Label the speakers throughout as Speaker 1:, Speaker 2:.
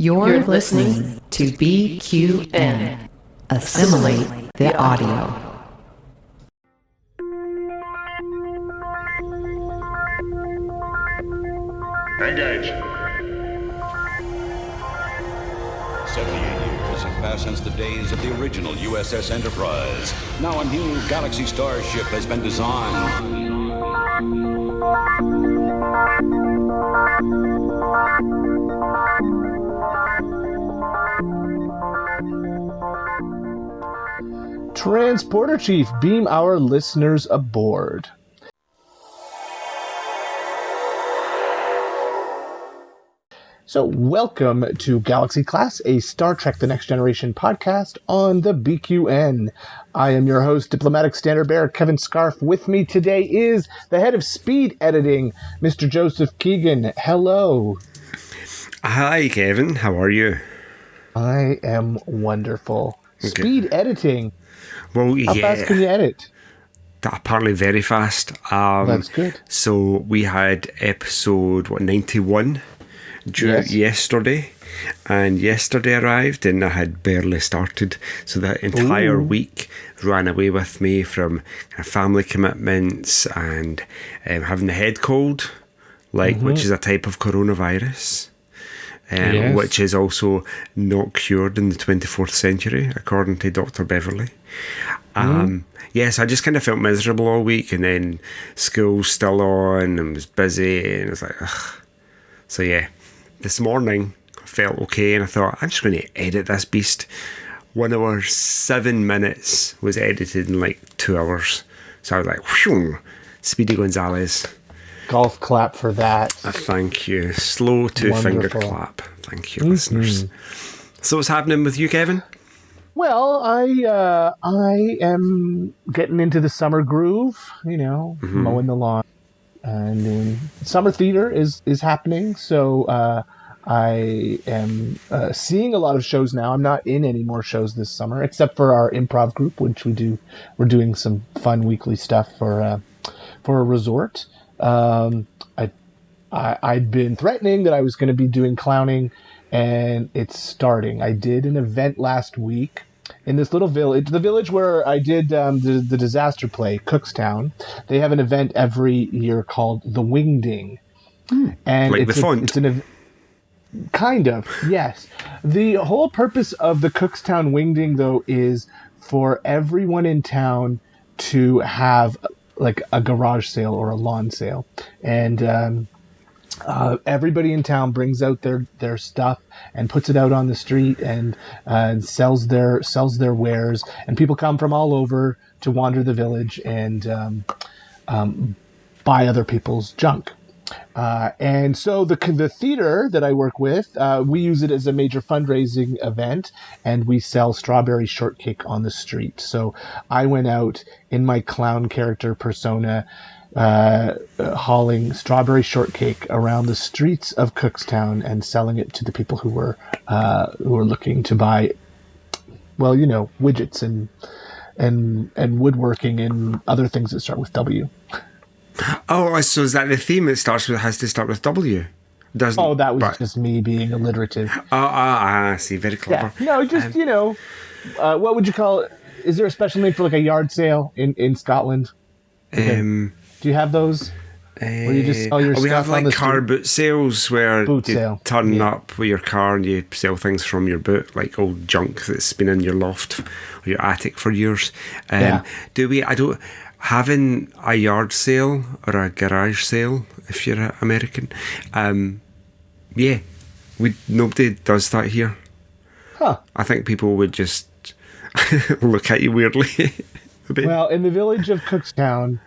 Speaker 1: You're listening to BQN. Assimilate the audio.
Speaker 2: Engage.
Speaker 3: 78 years have passed since the days of the original USS Enterprise. Now a new Galaxy starship has been designed.
Speaker 4: Transporter Chief, beam our listeners aboard. So, welcome to Galaxy Class, a Star Trek The Next Generation podcast on the BQN. I am your host, Diplomatic Standard Bearer Kevin Scarf. With me today is the head of speed editing, Mr. Joseph Keegan. Hello.
Speaker 5: Hi, Kevin. How are you?
Speaker 4: I am wonderful. Okay. Speed editing.
Speaker 5: Well,
Speaker 4: How fast can you edit?
Speaker 5: Apparently very fast.
Speaker 4: That's good.
Speaker 5: So we had episode 91 yesterday, and yesterday arrived and I had barely started. So that entire week ran away with me from family commitments and having the head cold, which is a type of coronavirus. Which is also not cured in the 24th century, according to Dr. Beverly. Yes, I just kind of felt miserable all week, and then school's still on, and was busy, and I was like, ugh. So yeah, this morning I felt okay, and I thought, I'm just going to edit this beast. 1 hour, 7 minutes was edited in like 2 hours. So I was like, whew, Speedy Gonzalez.
Speaker 4: Golf clap for that.
Speaker 5: Thank you. Slow two-finger clap. Thank you, listeners. So what's happening with you, Kevin?
Speaker 4: Well, I am getting into the summer groove, mowing the lawn. And summer theater is happening, so I am seeing a lot of shows now. I'm not in any more shows this summer, except for our improv group, which we do. We're doing some fun weekly stuff for a resort. I'd been threatening that I was going to be doing clowning, and it's starting. I did an event last week in this little village, the village where I did the disaster play, Cookstown. They have an event every year called the Wingding. And
Speaker 5: like the font?
Speaker 4: It's an kind of, yes. The whole purpose of the Cookstown Wingding, though, is for everyone in town to have like a garage sale or a lawn sale, and everybody in town brings out their stuff and puts it out on the street and sells their wares, and people come from all over to wander the village and buy other people's junk. And so the theater that I work with, we use it as a major fundraising event, and we sell strawberry shortcake on the street. So I went out in my clown character persona, hauling strawberry shortcake around the streets of Cookstown and selling it to the people who were looking to buy, widgets and woodworking and other things that start with W.
Speaker 5: Oh, so is that the theme? It has to start with W, doesn't?
Speaker 4: Oh, that was just me being alliterative.
Speaker 5: I see. Very clever.
Speaker 4: Yeah. No, just what would you call it? Is there a special name for like a yard sale in Scotland? Okay. Do you have those? Where you just sell your stuff?
Speaker 5: We have like car boot sales where you turn up with your car and you sell things from your boot, like old junk that's been in your loft or your attic for years. Do we? Having a yard sale or a garage sale, if you're American, nobody does that here.
Speaker 4: Huh.
Speaker 5: I think people would just look at you weirdly.
Speaker 4: Well, in the village of Cookstown,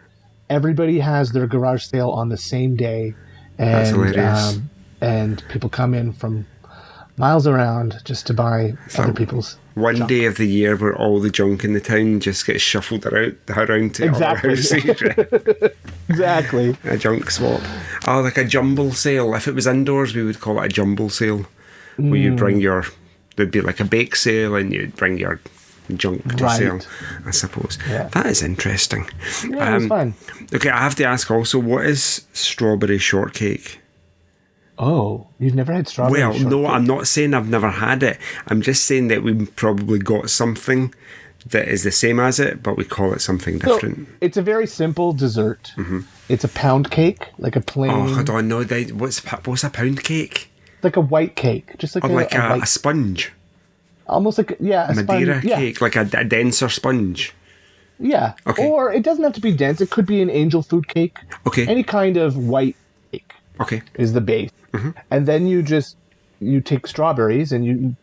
Speaker 4: everybody has their garage sale on the same day. And,
Speaker 5: that's hilarious.
Speaker 4: And people come in from miles around just to buy other people's
Speaker 5: one
Speaker 4: junk.
Speaker 5: day of the year where all the junk in the town just gets shuffled around to other houses.
Speaker 4: Exactly.
Speaker 5: A junk swap. Oh, like a jumble sale. If it was indoors, we would call it a jumble sale. Where you bring there'd be like a bake sale and you'd bring your junk to sell, I suppose. Yeah. That is interesting.
Speaker 4: Yeah, it was fun.
Speaker 5: Okay, I have to ask also, what is strawberry shortcake?
Speaker 4: Oh, you've never had strawberry
Speaker 5: Well,
Speaker 4: shortcake?
Speaker 5: no, I'm not saying I've never had it. I'm just saying that we've probably got something that is the same as it, but we call it something different.
Speaker 4: So, it's a very simple dessert. Mm-hmm. It's a pound cake, like a plain...
Speaker 5: Oh, hold on, no, what's a pound cake?
Speaker 4: Like a white cake, just like
Speaker 5: a sponge.
Speaker 4: Almost like, yeah, a
Speaker 5: Madeira
Speaker 4: sponge.
Speaker 5: cake, like a denser sponge.
Speaker 4: Yeah.
Speaker 5: Okay.
Speaker 4: Or it doesn't have to be dense. It could be an angel food cake.
Speaker 5: Okay.
Speaker 4: Any kind of white cake.
Speaker 5: Okay.
Speaker 4: Is the base. Mm-hmm. And then you take strawberries and you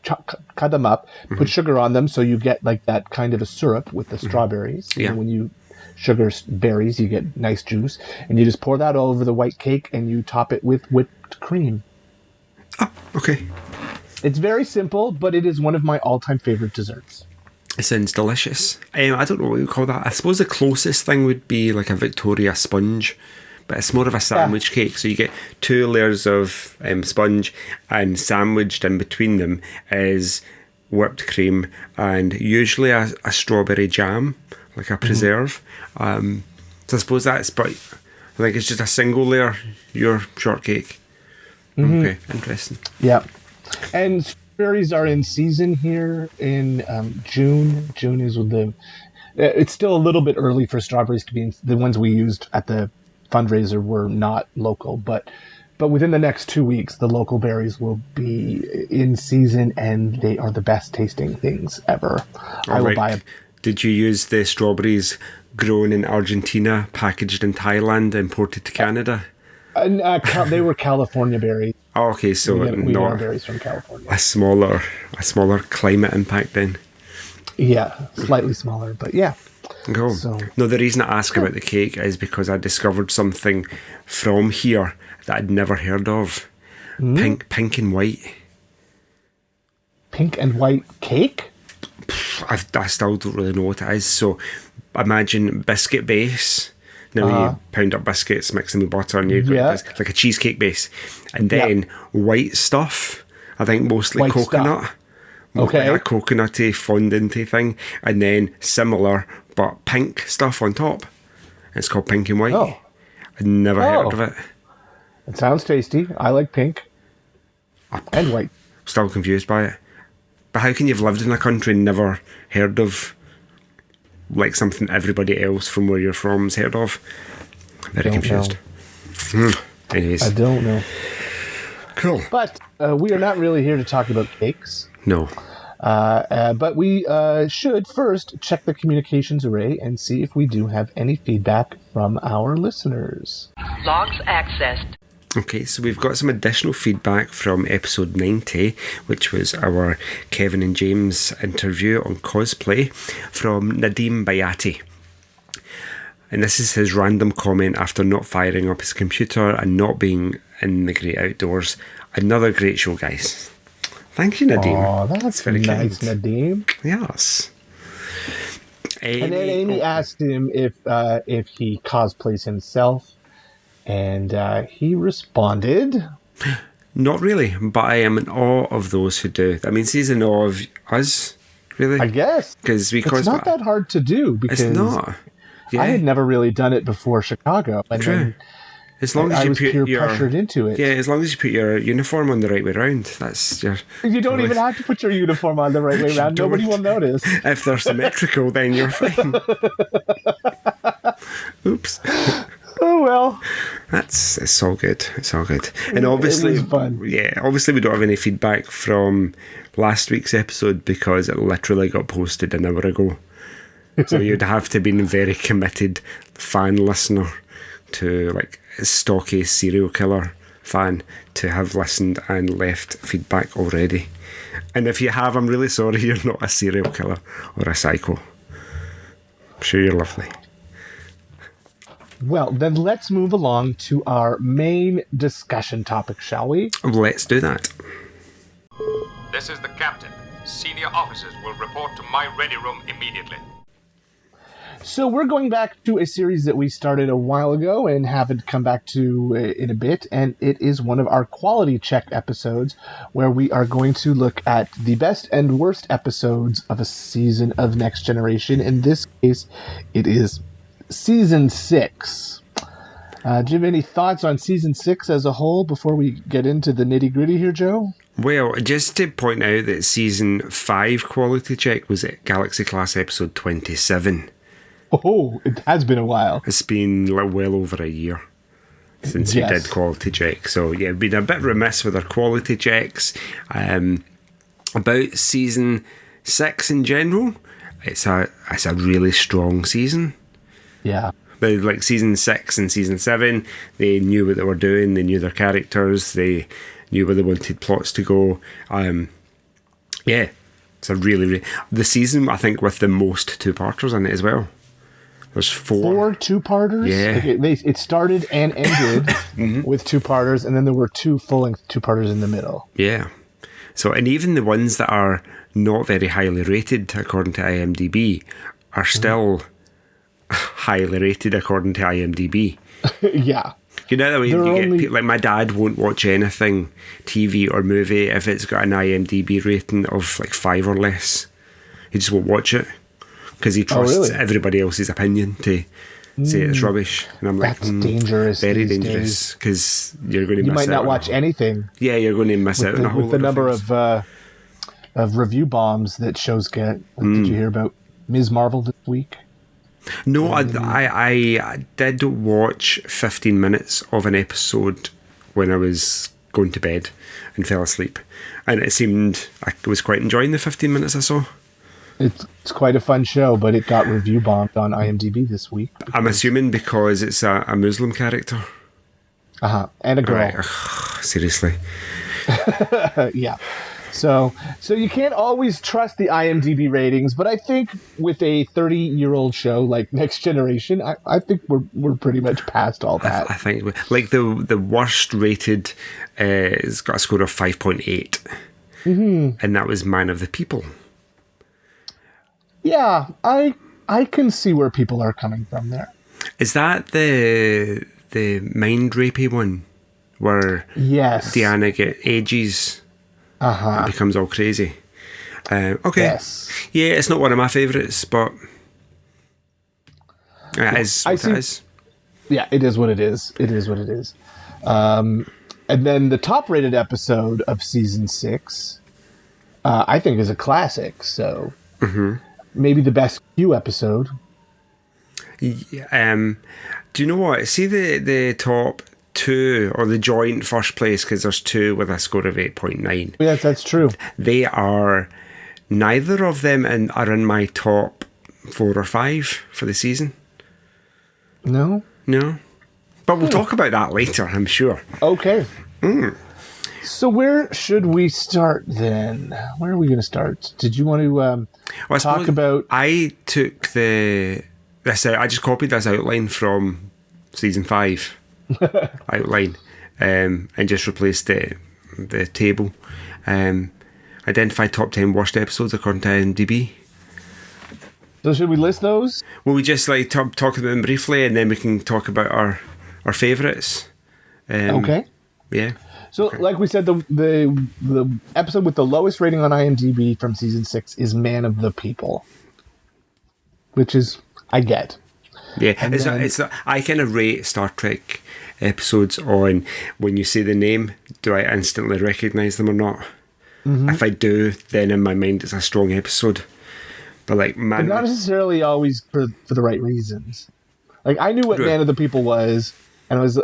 Speaker 4: cut them up, put sugar on them so you get like that kind of a syrup with the strawberries.
Speaker 5: Yeah.
Speaker 4: And when you sugar berries, you get nice juice. And you just pour that all over the white cake and you top it with whipped cream.
Speaker 5: Oh, okay.
Speaker 4: It's very simple, but it is one of my all-time favorite desserts.
Speaker 5: It sounds delicious. I don't know what you call that. I suppose the closest thing would be like a Victoria sponge, but it's more of a sandwich cake. So you get 2 layers of sponge, and sandwiched in between them is whipped cream and usually a strawberry jam, like a preserve. So I suppose but I think it's just a single layer, your shortcake. Mm-hmm. Okay, interesting.
Speaker 4: Yeah. And strawberries are in season here in June. June is with it's still a little bit early for strawberries to be the ones we used at the fundraiser were not local, but within the next 2 weeks, the local berries will be in season, and they are the best tasting things ever. I will buy.
Speaker 5: Did you use the strawberries grown in Argentina, packaged in Thailand, imported to Canada?
Speaker 4: They were California berries.
Speaker 5: Oh, okay, so
Speaker 4: we got berries from California.
Speaker 5: A smaller climate impact then.
Speaker 4: Yeah, slightly smaller, but yeah.
Speaker 5: Cool.
Speaker 4: So,
Speaker 5: no, the reason I ask about the cake is because I discovered something from here that I'd never heard of. Pink and white.
Speaker 4: Pink and white cake?
Speaker 5: I still don't really know what it is. So imagine biscuit base. Now you pound up biscuits, mix them with butter, and you got like a cheesecake base. And then white stuff. I think mostly
Speaker 4: white
Speaker 5: coconut.
Speaker 4: Stuff. Okay.
Speaker 5: Like a coconutty, fondant-y thing. And then similar, but pink stuff on top. It's called pink and white.
Speaker 4: Oh.
Speaker 5: I'd never heard of it.
Speaker 4: It sounds tasty. I like pink and white.
Speaker 5: Still confused by it. But how can you have lived in a country and never heard of like something everybody else from where you're from has heard of? Very confused. Anyways.
Speaker 4: I don't know.
Speaker 5: Cool.
Speaker 4: But we are not really here to talk about cakes.
Speaker 5: No.
Speaker 4: But we should first check the communications array and see if we do have any feedback from our listeners.
Speaker 1: Logs accessed.
Speaker 5: Okay, so we've got some additional feedback from episode 90, which was our Kevin and James interview on cosplay, from Nadeem Bayati. And this is his random comment after not firing up his computer and not being in the great outdoors. Another great show, guys. Thank you, Nadeem.
Speaker 4: Oh, that's very nice, kind. Nadeem.
Speaker 5: Yes.
Speaker 4: And then Amy asked him if he cosplays himself, and he responded,
Speaker 5: "Not really, but I am in awe of those who do." That means he's in awe of us, really.
Speaker 4: I guess
Speaker 5: because
Speaker 4: it's not that hard to do. Because
Speaker 5: it's not. Yeah.
Speaker 4: I had never really done it before Chicago, and
Speaker 5: True. As long as
Speaker 4: I
Speaker 5: you
Speaker 4: was
Speaker 5: put
Speaker 4: peer pressured into it.
Speaker 5: Yeah, as long as you put your uniform on the right way around, that's your.
Speaker 4: You don't even have to put your uniform on the right way around. Nobody will notice.
Speaker 5: If they're symmetrical, then you're fine. Oops.
Speaker 4: Oh well.
Speaker 5: It's all good. It's all good. And obviously,
Speaker 4: it was fun.
Speaker 5: Yeah, obviously we don't have any feedback from last week's episode because it literally got posted an hour ago. So you'd have to be a very committed fan listener to like a stocky serial killer fan to have listened and left feedback already. And if you have, I'm really sorry, you're not a serial killer or a psycho. I'm sure you're lovely.
Speaker 4: Well, then let's move along to our main discussion topic, shall we?
Speaker 5: Let's do that.
Speaker 2: This is the captain. Senior officers will report to my ready room immediately.
Speaker 4: So we're going back to a series that we started a while ago and haven't come back to in a bit, and it is one of our quality check episodes where we are going to look at the best and worst episodes of a season of Next Generation. In this case, it is Season 6. Do you have any thoughts on season 6 as a whole before we get into the nitty-gritty here, Joe?
Speaker 5: Well, just to point out that season 5 quality check was at Galaxy Class episode 27.
Speaker 4: Oh, it has been a while.
Speaker 5: It's been well over a year since we did quality check. So, yeah, been a bit remiss with our quality checks. About season 6 in general, it's a really strong season.
Speaker 4: Yeah.
Speaker 5: But like season 6 and season 7, they knew what they were doing, they knew their characters, they knew where they wanted plots to go. Yeah, it's a really the season, I think, with the most two-parters in it as well. There's 4 two-parters?
Speaker 4: Yeah. It started and ended with two-parters, and then there were 2 full-length two-parters in the middle.
Speaker 5: Yeah. So, and even the ones that are not very highly rated, according to IMDb, are still highly rated according to IMDb.
Speaker 4: Yeah.
Speaker 5: You know that way you get people, like my dad won't watch anything, TV or movie, if it's got an IMDb rating of like 5 or less. He just won't watch it because he trusts everybody else's opinion to say it's rubbish. And I'm like,
Speaker 4: that's dangerous.
Speaker 5: Very dangerous, because you're going to miss out.
Speaker 4: You might not watch anything.
Speaker 5: Yeah, you're going to miss out on a whole lot of
Speaker 4: the number of review bombs that shows get. Did you hear about Ms. Marvel this week?
Speaker 5: No, I did watch 15 minutes of an episode when I was going to bed and fell asleep. And it seemed I was quite enjoying the 15 minutes I saw.
Speaker 4: It's quite a fun show, but it got review bombed on IMDb this week.
Speaker 5: I'm assuming because it's a Muslim character.
Speaker 4: And a girl.
Speaker 5: Right. Ugh, seriously.
Speaker 4: Yeah. So you can't always trust the IMDb ratings, but I think with a 30-year-old show like Next Generation, I think we're pretty much past all that.
Speaker 5: I think like the worst rated has got a score of 5.8, and that was Man of the People.
Speaker 4: Yeah, I can see where people are coming from there.
Speaker 5: Is that the mind rapey one where Deanna ages? It becomes all crazy. Okay.
Speaker 4: Yes.
Speaker 5: Yeah, it's not one of my favourites, but it is what it is.
Speaker 4: Yeah, it is what it is. It is what it is. And then the top-rated episode of season 6, I think, is a classic. So maybe the best Q episode.
Speaker 5: Yeah, do you know what? See the top 2 or the joint first place, because there's 2 with a score of 8.9.
Speaker 4: Yes, that's true.
Speaker 5: They are, neither of them are in my top 4 or 5 for the season.
Speaker 4: No,
Speaker 5: but we'll talk about that later, I'm sure.
Speaker 4: Okay. So where should we start then? Where are we going to start? Did you want to talk about?
Speaker 5: I took I just copied this outline from season 5 outline, and just replaced the table. Identify top 10 worst episodes according to IMDb.
Speaker 4: So should we list those?
Speaker 5: Will we just like talk about them briefly, and then we can talk about our favourites?
Speaker 4: Okay.
Speaker 5: Yeah.
Speaker 4: So, like we said, the episode with the lowest rating on IMDb from season 6 is Man of the People, which is I get.
Speaker 5: Yeah, I kind of rate Star Trek episodes on when you say the name, do I instantly recognise them or not? If I do, then in my mind it's a strong episode. But like
Speaker 4: but not necessarily always for the right reasons. Like I knew what Man of the People was, and I was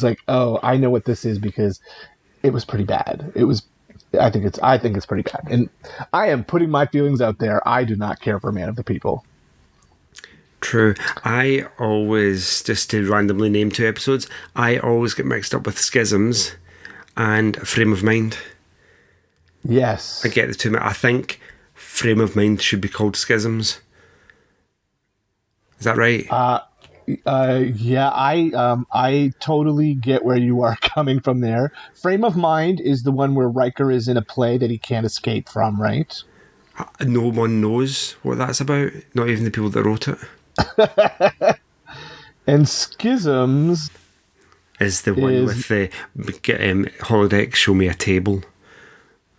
Speaker 4: like, oh, I know what this is because it was pretty bad. I think it's pretty bad, and I am putting my feelings out there. I do not care for Man of the People.
Speaker 5: True. I always, just to randomly name 2 episodes, I always get mixed up with Schisms and Frame of Mind.
Speaker 4: Yes.
Speaker 5: I get the 2. I think Frame of Mind should be called Schisms. Is that right?
Speaker 4: Yeah, I totally get where you are coming from there. Frame of Mind is the one where Riker is in a play that he can't escape from, right?
Speaker 5: No one knows what that's about. Not even the people that wrote it.
Speaker 4: And Schisms
Speaker 5: is the one with the holodeck show me a table,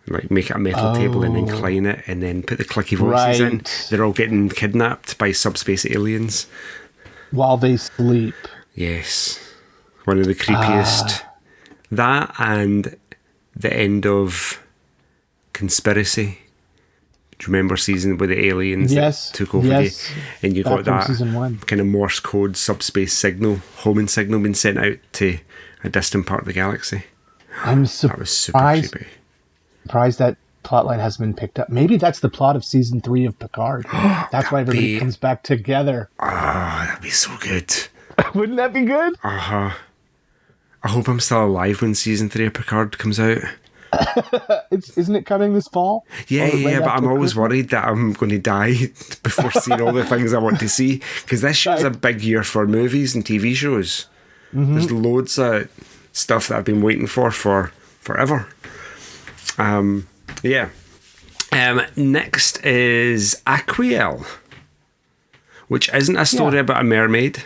Speaker 5: like make it a metal table and incline it, and then put the clicky voices in. They're all getting kidnapped by subspace aliens
Speaker 4: while they sleep.
Speaker 5: Yes. One of the creepiest. That and the end of Conspiracy. Do you remember season with the aliens that took over and you got that kind of Morse code subspace signal, homing signal being sent out to a distant part of the galaxy?
Speaker 4: That was super creepy. Surprised that plotline hasn't been picked up. Maybe that's the plot of season 3 of Picard. That's why everybody comes back together.
Speaker 5: Oh, that'd be so good.
Speaker 4: Wouldn't that be good?
Speaker 5: I hope I'm still alive when season 3 of Picard comes out.
Speaker 4: Isn't it coming this fall?
Speaker 5: Yeah, but I'm always worried that I'm going to die before seeing all the things I want to see, because this year's a big year for movies and TV shows. There's loads of stuff that I've been waiting for forever. Next is Aquiel, which isn't a story about a mermaid.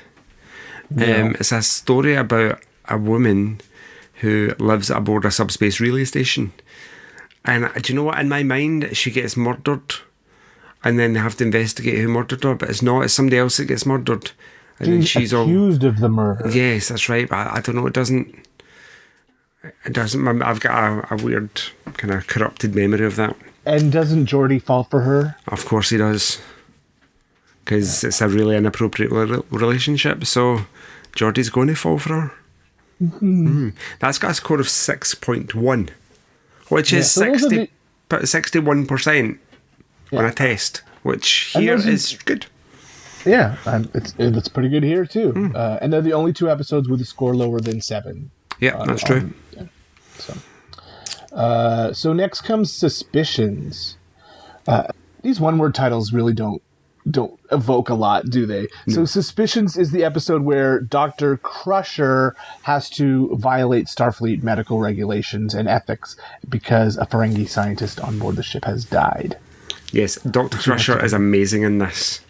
Speaker 5: It's a story about a woman who lives aboard a subspace relay station. And do you know what? In my mind, she gets murdered. And then they have to investigate who murdered her. But it's not. It's somebody else that gets murdered. And then she's
Speaker 4: accused of the murder.
Speaker 5: Yes, that's right. But I don't know. It doesn't. I've got a weird kind of corrupted memory of that.
Speaker 4: And doesn't Geordi fall for her?
Speaker 5: Of course he does. Because it's a really inappropriate relationship. So Geordi's going to fall for her. That's got a score of 6.1, which is 61% on a test, which here is good.
Speaker 4: Yeah, it's pretty good here too. And they're the only 2 episodes with a score lower than 7.
Speaker 5: Yeah, that's true.
Speaker 4: So next comes Suspicions. These one-word titles really don't evoke a lot, do they? No. So Suspicions is the episode where Dr. Crusher has to violate Starfleet medical regulations and ethics because a Ferengi scientist on board the ship has died.
Speaker 5: Yes, Dr. Crusher is amazing in this.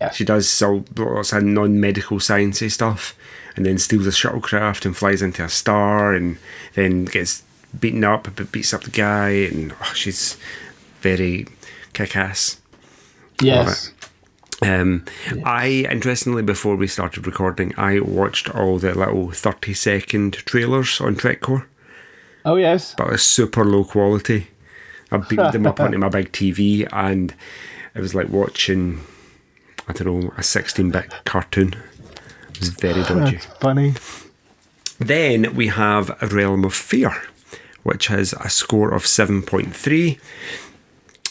Speaker 4: Yeah.
Speaker 5: She does lots of non-medical sciencey stuff and then steals a shuttlecraft and flies into a star and then gets beaten up but beats up the guy, and she's very kick-ass.
Speaker 4: Yes.
Speaker 5: I, interestingly, before we started recording, I watched all the little 30-second trailers on TrekCore.
Speaker 4: Oh, yes.
Speaker 5: But it was super low quality. I beamed them up onto my big TV, and it was like watching, I don't know, a 16-bit cartoon. It was very dodgy.
Speaker 4: That's funny.
Speaker 5: Then we have A Realm of Fear, which has a score of 7.3.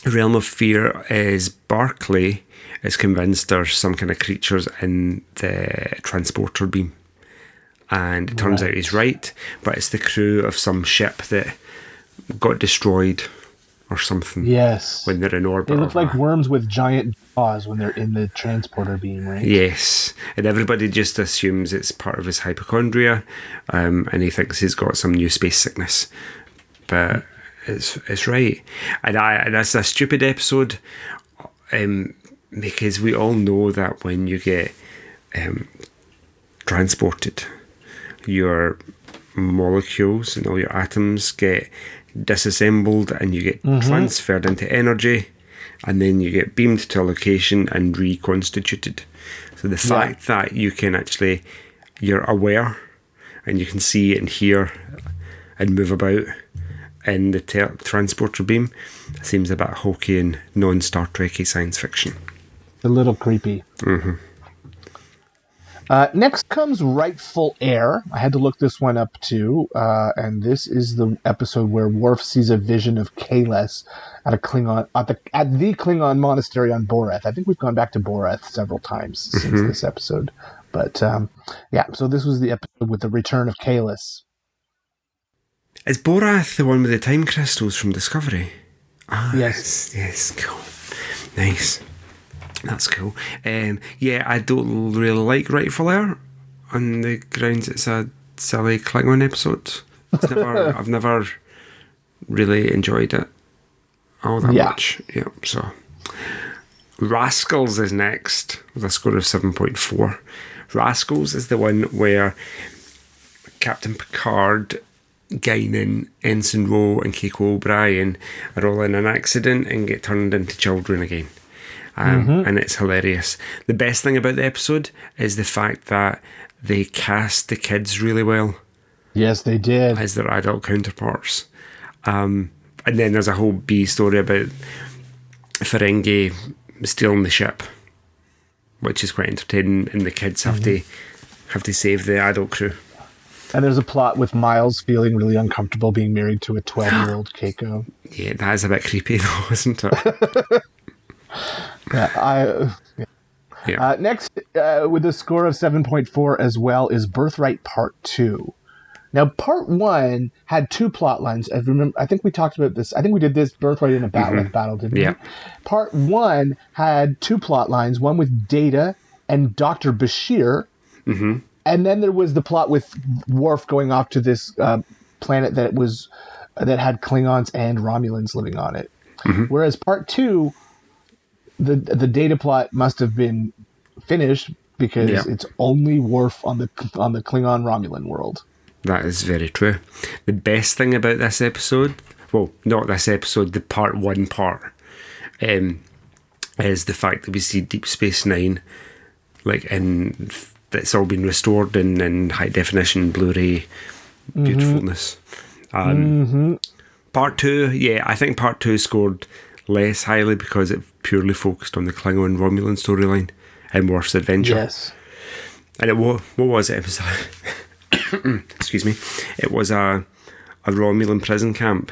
Speaker 5: Realm of Fear is Barclay is convinced there's some kind of creatures in the transporter beam. And it turns out he's right, but it's the crew of some ship that got destroyed or something.
Speaker 4: Yes.
Speaker 5: When they're in orbit.
Speaker 4: They look like worms with giant jaws when they're in the transporter beam, right?
Speaker 5: Yes. And everybody just assumes it's part of his hypochondria, and he thinks he's got some new space sickness. But it's right. And that's a stupid episode, because we all know that when you get transported, your molecules and all your atoms get disassembled and you get transferred into energy, and then you get beamed to a location and reconstituted. So the fact that you can actually, you're aware and you can see and hear and move about in the transporter beam seems a bit hokey and non-Star Trek-y science fiction.
Speaker 4: A little creepy. Next comes Rightful Heir. I had to look this one up too, and this is the episode where Worf sees a vision of Kahless at the Klingon monastery on Boreth. I think we've gone back to Boreth several times since this episode, but so this was the episode with the return of Kahless.
Speaker 5: Is Boreth the one with the time crystals from Discovery?
Speaker 4: Yes,
Speaker 5: cool, nice. That's cool. I don't really like Rightful Heir on the grounds it's a silly Klingon episode. I've never really enjoyed it all that much. Yeah, so Rascals is next with a score of 7.4. Rascals is the one where Captain Picard, Guinan, Ensign Rowe and Keiko O'Brien are all in an accident and get turned into children again. and it's hilarious. The best thing about the episode is the fact that they cast the kids really well.
Speaker 4: Yes, they did.
Speaker 5: As their adult counterparts. And then there's a whole B story about Ferengi stealing the ship, which is quite entertaining, and the kids have to save the adult crew.
Speaker 4: And there's a plot with Miles feeling really uncomfortable being married to a 12-year-old Keiko.
Speaker 5: Yeah, that is a bit creepy though, isn't it?
Speaker 4: Yeah. Next, with a score of 7.4 as well, is Birthright Part 2. Now, Part 1 had 2 plot lines. I think we talked about this. I think we did this Birthright in a battle, didn't we? Part 1 had 2 plot lines, one with Data and Dr. Bashir. Mm-hmm. And then there was the plot with Worf going off to this planet that had Klingons and Romulans living on it. Mm-hmm. Whereas Part 2, the Data plot must have been finished because it's only Worf on the Klingon Romulan world.
Speaker 5: That is very true. The best thing about this episode, well, not this episode, the Part 1 part, is the fact that we see Deep Space Nine, it's all been restored in high definition Blu-ray beautifulness. Part 2, I think Part 2 scored less highly because it purely focused on the Klingon Romulan storyline and Worf's adventure.
Speaker 4: Yes.
Speaker 5: And what was it? It was excuse me. It was a Romulan prison camp.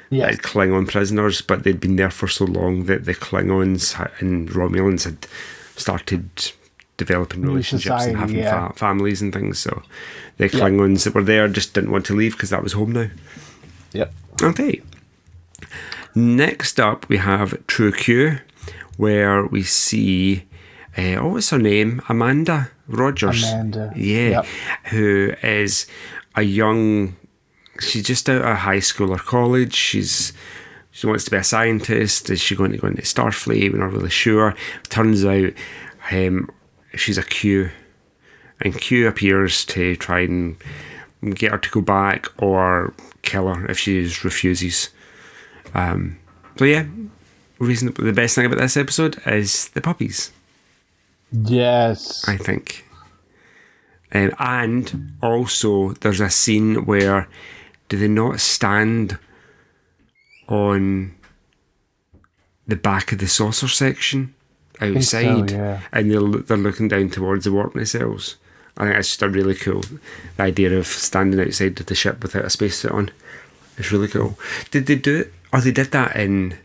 Speaker 4: Yes.
Speaker 5: Klingon prisoners, but they'd been there for so long that the Klingons and Romulans had started developing relationships and having families and things. So the Klingons that were there just didn't want to leave because that was home now.
Speaker 4: Yep.
Speaker 5: Okay. Next up, we have True Q, where we see, what's her name? Amanda Rogers.
Speaker 4: Amanda.
Speaker 5: Yeah. Yep. Who is a young... She's just out of high school or college. She wants to be a scientist. Is she going to go into Starfleet? We're not really sure. Turns out she's a Q. And Q appears to try and get her to go back or kill her if she refuses. The best thing about this episode is the puppies.
Speaker 4: Yes.
Speaker 5: I think. And also there's a scene where do they not stand on the back of the saucer section outside? And they're looking down towards the warp nacelles. I think that's just a really cool idea of standing outside of the ship without a spacesuit on. It's really cool. Did they do it? Oh, they did that in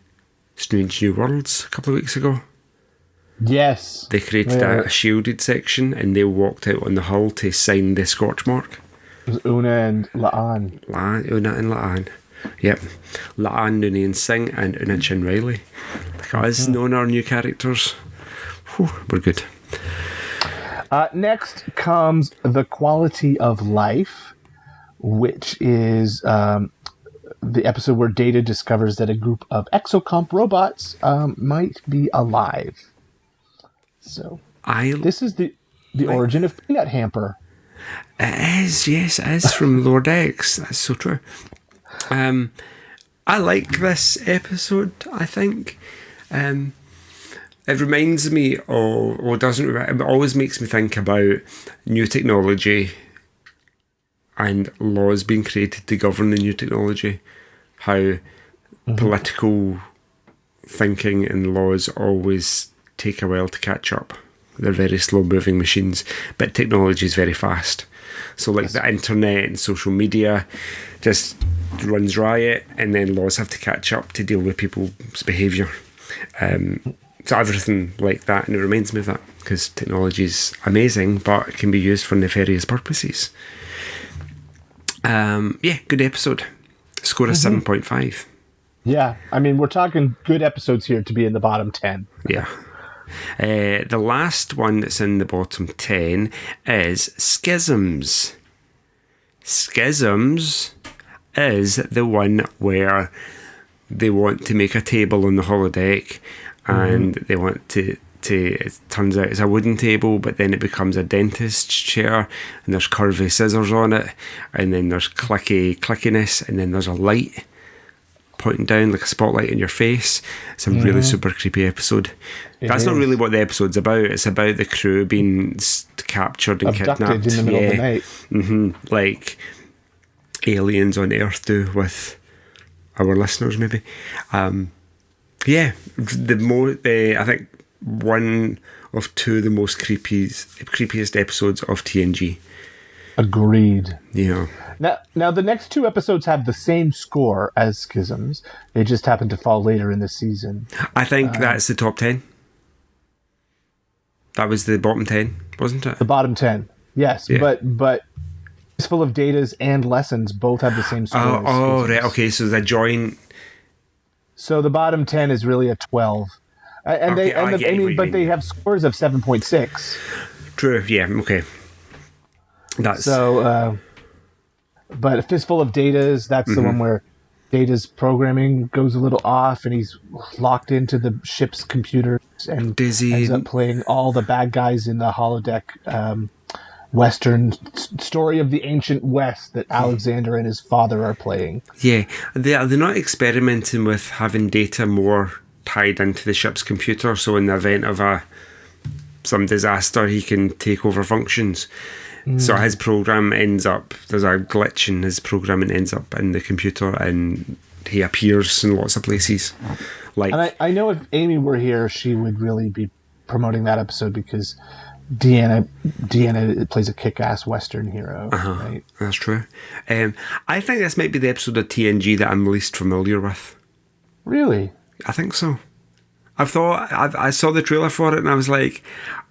Speaker 5: Strange New Worlds a couple of weeks ago.
Speaker 4: Yes.
Speaker 5: They created a shielded section and they walked out on the hull to sign the scorch mark.
Speaker 4: It was Una and La'an.
Speaker 5: Una and La'an. Yep. La'an, Noonien Singh and Una Chin Riley. Look at us knowing our new characters. Whew, we're good.
Speaker 4: Next comes The Quality of Life, which is the episode where Data discovers that a group of exocomp robots might be alive. So this is the origin of Peanut Hamper.
Speaker 5: It is, yes, it is from Lord X. That's so true. I like this episode, I think. It reminds me of, it always makes me think about new technology and laws being created to govern the new technology. How political thinking and laws always take a while to catch up. They're very slow-moving machines, but technology is very fast. So the internet and social media just runs riot, and then laws have to catch up to deal with people's behaviour. So everything like that, and it reminds me of that, because technology is amazing, but it can be used for nefarious purposes. Good episode. Score of 7.5.
Speaker 4: Yeah, I mean, we're talking good episodes here to be in the bottom 10.
Speaker 5: Yeah. The last one that's in the bottom 10 is Schisms. Schisms is the one where they want to make a table on the holodeck, and they want to it turns out it's a wooden table, but then it becomes a dentist's chair, and there's curvy scissors on it, and then there's clickiness, and then there's a light pointing down like a spotlight in your face. It's a really super creepy episode. That's not really what the episode's about. It's about the crew being captured and
Speaker 4: abducted
Speaker 5: kidnapped
Speaker 4: in the middle of the night.
Speaker 5: Like aliens on Earth do with our listeners, maybe. I think one of two of the most creepiest episodes of TNG.
Speaker 4: Agreed.
Speaker 5: Yeah.
Speaker 4: Now the next two episodes have the same score as Schisms. They just happen to fall later in the season.
Speaker 5: I think that's the top 10. That was the bottom 10, wasn't it?
Speaker 4: The bottom 10, yes. Yeah. But Fistful of Datas and Lessons both have the same score.
Speaker 5: Oh, right. Okay, so the joint.
Speaker 4: So the bottom 10 is really a 12. They have scores of 7.6.
Speaker 5: True, yeah, okay. That's
Speaker 4: so, but a Fistful of Datas, that's the one where Data's programming goes a little off and he's locked into the ship's computers and ends up playing all the bad guys in the holodeck Western story of the ancient West that Alexander and his father are playing.
Speaker 5: Yeah, they're not experimenting with having Data more tied into the ship's computer, so in the event of some disaster he can take over functions. So his program ends up, there's a glitch in his program and ends up in the computer and he appears in lots of places. And
Speaker 4: I know if Amy were here, she would really be promoting that episode because Deanna plays a kick-ass Western hero. Right?
Speaker 5: That's true. I think this might be the episode of TNG that I'm least familiar with.
Speaker 4: Really?
Speaker 5: I think so. I saw the trailer for it and I was like,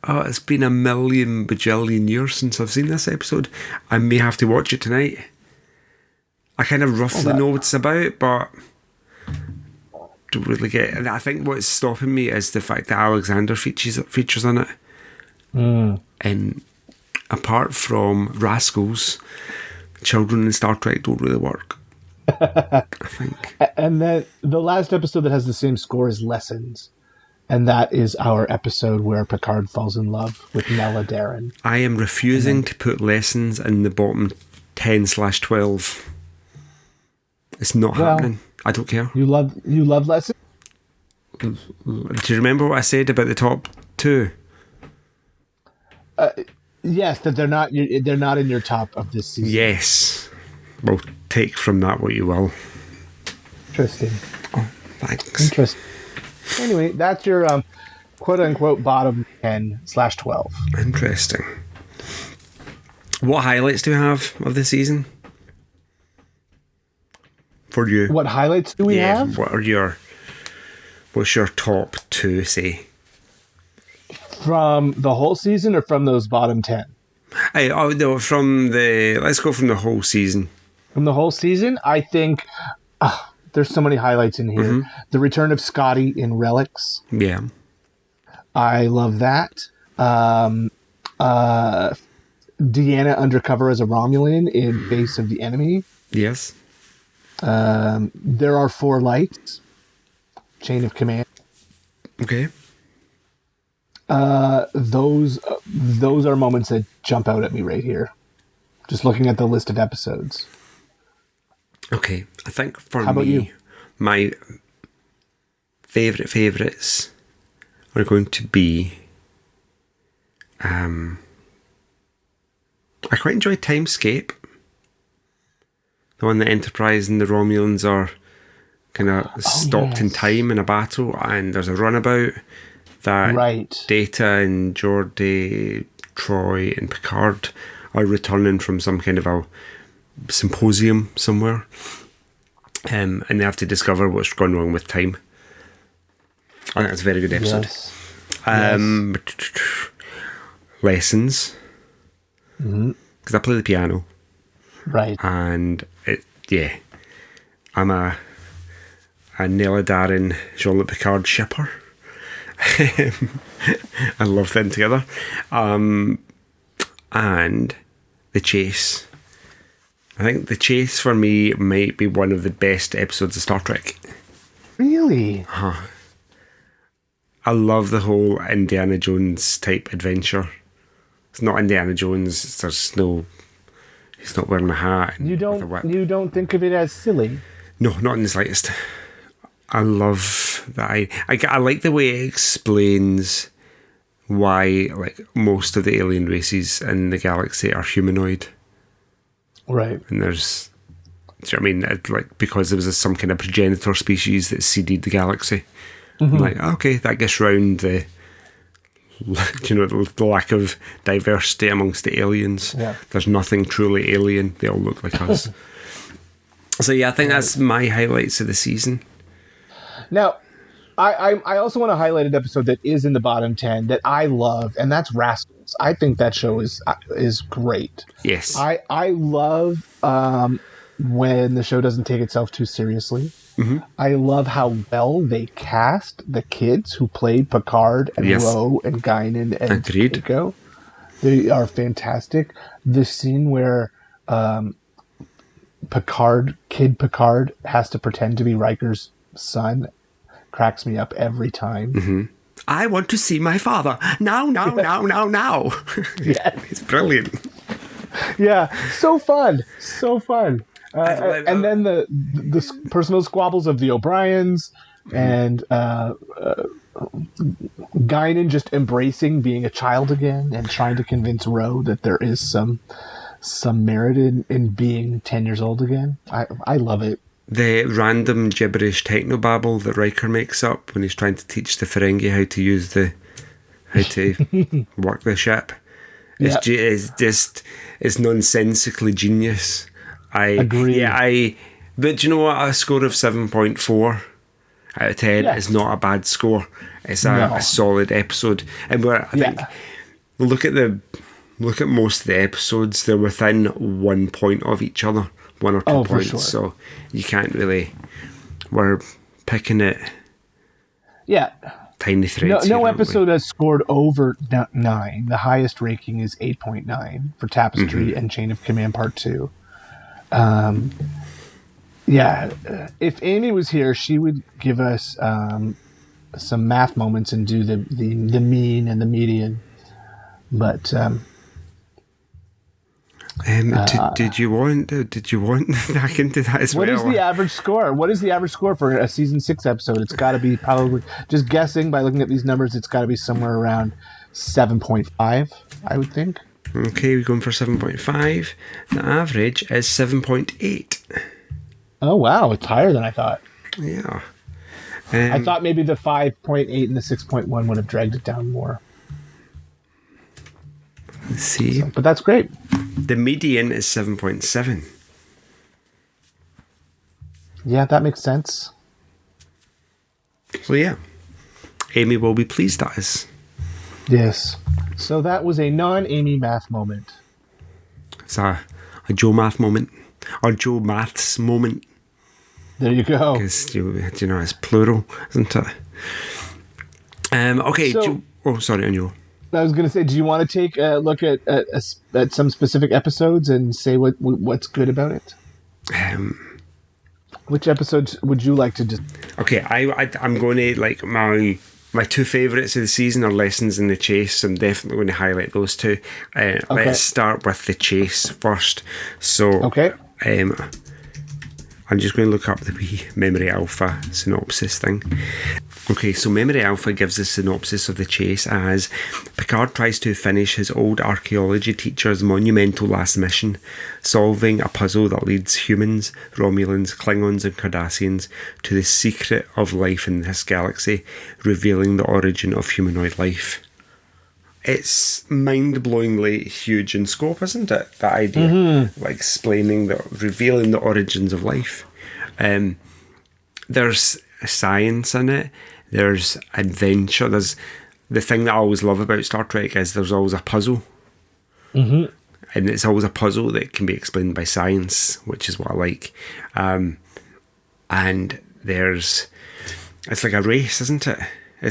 Speaker 5: oh, it's been a million bajillion years since I've seen this episode. I may have to watch it tonight. I kind of roughly know what it's about, but don't really get it. I think what's stopping me is the fact that Alexander features in it. And apart from Rascals, children in Star Trek don't really work. I think.
Speaker 4: And then the last episode that has the same score is Lessons. And that is our episode where Picard falls in love with Nella Darren.
Speaker 5: I am refusing to put Lessons in the bottom 10/12. It's not happening. I don't care.
Speaker 4: You love Lessons?
Speaker 5: Do you remember what I said about the top two?
Speaker 4: Yes, that they're not in your top of this season.
Speaker 5: Yes. Well, take from that what you will.
Speaker 4: Interesting.
Speaker 5: Oh, thanks.
Speaker 4: Interesting. Anyway, that's your quote-unquote bottom 10/12.
Speaker 5: Interesting. What highlights do we have of the season? For you.
Speaker 4: What highlights do we have?
Speaker 5: What's your top two, say?
Speaker 4: From the whole season or from those bottom 10?
Speaker 5: Let's go from the whole season.
Speaker 4: From the whole season, I think there's so many highlights in here. The return of Scotty in Relics.
Speaker 5: Yeah.
Speaker 4: I love that. Deanna undercover as a Romulan in Base of the Enemy.
Speaker 5: Yes.
Speaker 4: There Are Four Lights. Chain of Command.
Speaker 5: Okay.
Speaker 4: Those are moments that jump out at me right here. Just looking at the list of episodes.
Speaker 5: Okay, I think for
Speaker 4: How about
Speaker 5: me,
Speaker 4: you?
Speaker 5: My favourites are going to be... I quite enjoy Timescape. The one that Enterprise and the Romulans are kind of stopped in time in a battle and there's a runabout that Data and Geordi, Troy and Picard are returning from some kind of a symposium somewhere, and they have to discover what's gone wrong with time. I think that's a very good episode. Lessons, because I play the piano, and I'm a Nella Darren, Jean-Luc Picard shipper. I love them together, and the chase. I think the chase for me might be one of the best episodes of Star Trek.
Speaker 4: Really?
Speaker 5: I love the whole Indiana Jones type adventure. It's not Indiana Jones. He's not wearing a hat.
Speaker 4: You don't think of it as silly?
Speaker 5: No, not in the slightest. I love that. I like the way it explains why like most of the alien races in the galaxy are humanoid.
Speaker 4: Right.
Speaker 5: And there's, do you know what I mean? Like, because there was some kind of progenitor species that seeded the galaxy. I'm like, okay, that gets round the, you know, the lack of diversity amongst the aliens.
Speaker 4: Yeah.
Speaker 5: There's nothing truly alien. They all look like us. So yeah, I think that's my highlights of the season.
Speaker 4: Now, I also want to highlight an episode that is in the bottom 10 that I love, and that's Rascals. I think that show is great.
Speaker 5: Yes.
Speaker 4: I love when the show doesn't take itself too seriously. Mm-hmm. I love how well they cast the kids who played Picard and Ro and Guinan and Pico. They are fantastic. The scene where Kid Picard has to pretend to be Riker's son cracks me up every time.
Speaker 5: Mm-hmm. I want to see my father now.
Speaker 4: Yeah,
Speaker 5: it's brilliant.
Speaker 4: Yeah, so fun. And then the personal squabbles of the O'Briens and Guinan just embracing being a child again and trying to convince Ro that there is some merit in being 10 years old again. I love it.
Speaker 5: The random gibberish technobabble that Riker makes up when he's trying to teach the Ferengi how to work the ship. It's nonsensically genius. I agree. Yeah, but you know what? A score of 7.4 out of 10 is not a bad score. It's a solid episode. And I think look at most of the episodes, they're within 1 point of each other, 1 or 2 points. Sure. So you can't really. We're picking it. Yeah. Tiny threads.
Speaker 4: No episode has scored over 9. The highest ranking is 8.9 for Tapestry and Chain of Command Part 2. If Amy was here, she would give us some math moments and do the mean and the median. But
Speaker 5: did you want back into that as well?
Speaker 4: What is the average score? What is the average score for a season 6 episode? It's got to be probably, just guessing by looking at these numbers, it's got to be somewhere around 7.5, I would think.
Speaker 5: Okay, we're going for 7.5. The average is 7.8.
Speaker 4: Oh, wow. It's higher than I thought.
Speaker 5: Yeah.
Speaker 4: I thought maybe the 5.8 and the 6.1 would have dragged it down more.
Speaker 5: Let's see.
Speaker 4: But that's great.
Speaker 5: The median is 7.7.
Speaker 4: Yeah, that makes sense.
Speaker 5: So, yeah. Amy will be pleased at us.
Speaker 4: Yes. So that was a non-Amy math moment.
Speaker 5: It's a Joe math moment. Or Joe maths moment.
Speaker 4: There you go.
Speaker 5: Because, you know, it's plural, isn't it? Okay.
Speaker 4: So,
Speaker 5: sorry, Anjo.
Speaker 4: I was going to say, do you want to take a look at some specific episodes and say what's good about it? Which episodes would you like to just...
Speaker 5: Okay, I'm going to, like, my two favourites of the season are Lessons in the Chase. I'm definitely going to highlight those two. Let's start with the chase first. So, I'm just going to look up the wee Memory Alpha synopsis thing. Okay, so Memory Alpha gives a synopsis of the chase as Picard tries to finish his old archaeology teacher's monumental last mission, solving a puzzle that leads humans, Romulans, Klingons and Cardassians to the secret of life in this galaxy, revealing the origin of humanoid life. It's mind-blowingly huge in scope, isn't it? That idea, like revealing the origins of life. There's science in it. There's adventure. There's the thing that I always love about Star Trek is there's always a puzzle, and it's always a puzzle that can be explained by science, which is what I like. And it's like a race, isn't it?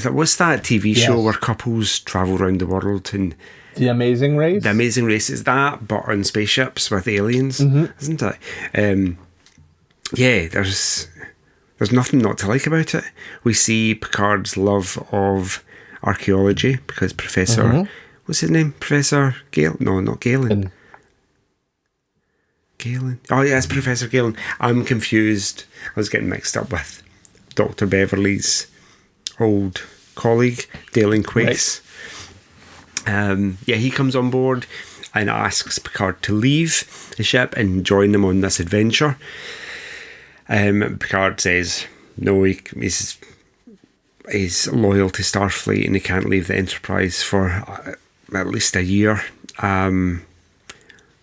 Speaker 5: What's that TV show where couples travel around the world and
Speaker 4: The Amazing Race?
Speaker 5: The Amazing Race is that, but on spaceships with aliens, isn't it? There's nothing not to like about it. We see Picard's love of archaeology because Professor, what's his name? Professor Gale? No, not Galen. Galen. Oh yeah, it's Professor Galen. I'm confused. I was getting mixed up with Dr. Beverly's old colleague, Dalen Quace. Right. He comes on board and asks Picard to leave the ship and join them on this adventure. Picard says no, he's loyal to Starfleet and he can't leave the Enterprise for at least a year.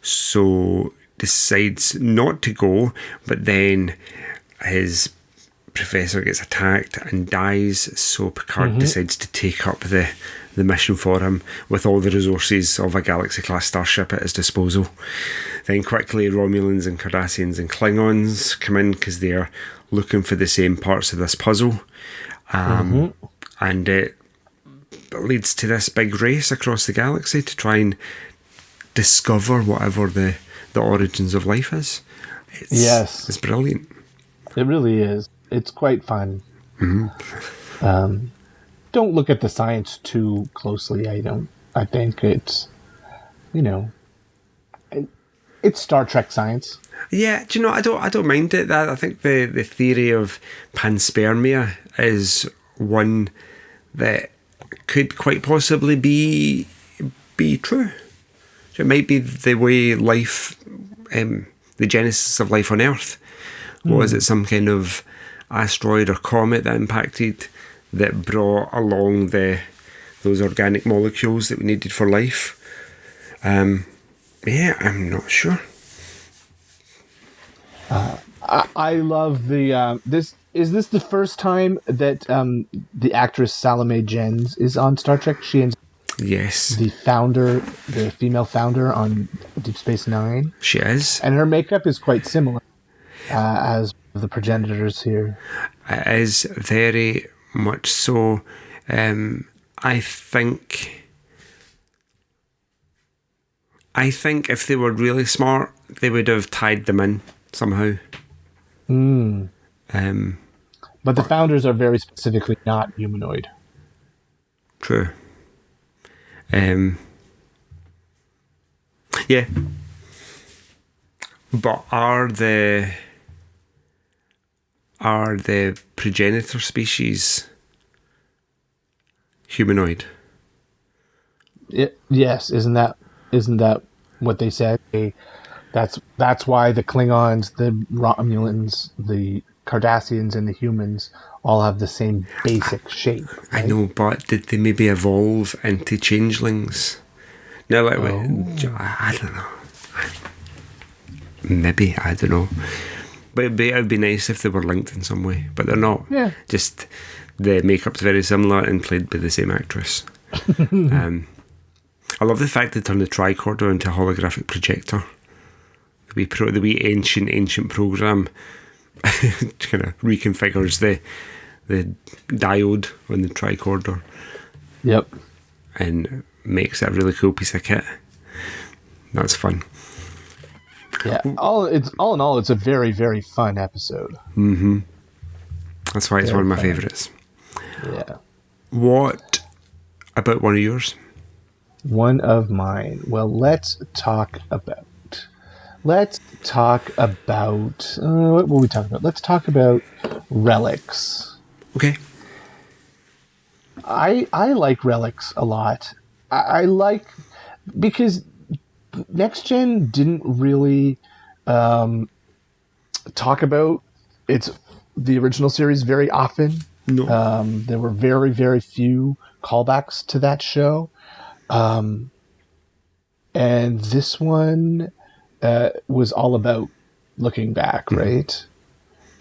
Speaker 5: So decides not to go, but then his professor gets attacked and dies, so Picard decides to take up the mission for him with all the resources of a Galaxy-class starship at his disposal. Then quickly Romulans and Cardassians and Klingons come in because they're looking for the same parts of this puzzle. And it leads to this big race across the galaxy to try and discover whatever the origins of life is. It's brilliant.
Speaker 4: It really is. It's quite fun. Don't look at the science too closely. I think it's, it's Star Trek science.
Speaker 5: Yeah, do you know? I don't mind it. That I think the theory of panspermia is one that could quite possibly be true. It might be the way life, the genesis of life on Earth. Was it some kind of asteroid or comet that impacted, that brought along those organic molecules that we needed for life? I'm not sure.
Speaker 4: I love the this. Is this the first time that the actress Salome Jens is on Star Trek? She is the female founder on Deep Space Nine. She is, and her makeup is quite similar as the progenitors here.
Speaker 5: It is very much so. I think if they were really smart, they would have tied them in somehow.
Speaker 4: But the founders are very specifically not humanoid.
Speaker 5: True. Yeah. But are the progenitor species humanoid?
Speaker 4: Yes, isn't that what they said? That's why the Klingons, the Romulans, the Cardassians, and the humans all have the same basic shape. Right?
Speaker 5: I know, but did they maybe evolve into changelings? No, I don't know. Maybe, I don't know. But it'd be nice if they were linked in some way, but they're not.
Speaker 4: Yeah.
Speaker 5: Just the makeup's very similar and played by the same actress. I love the fact they turned the tricorder into a holographic projector. The wee ancient program kind of reconfigures the diode on the tricorder.
Speaker 4: Yep.
Speaker 5: And makes it a really cool piece of kit. That's fun.
Speaker 4: Yeah. All in all, it's a very, very fun episode.
Speaker 5: That's why it's one of my favourites.
Speaker 4: Yeah.
Speaker 5: What about one of yours?
Speaker 4: One of mine. Well, let's talk about. What will we talk about? Let's talk about relics.
Speaker 5: Okay.
Speaker 4: I like relics a lot. I like because Next Gen didn't really talk about the original series very often.
Speaker 5: No.
Speaker 4: There were very, very few callbacks to that show. And this one was all about looking back, right?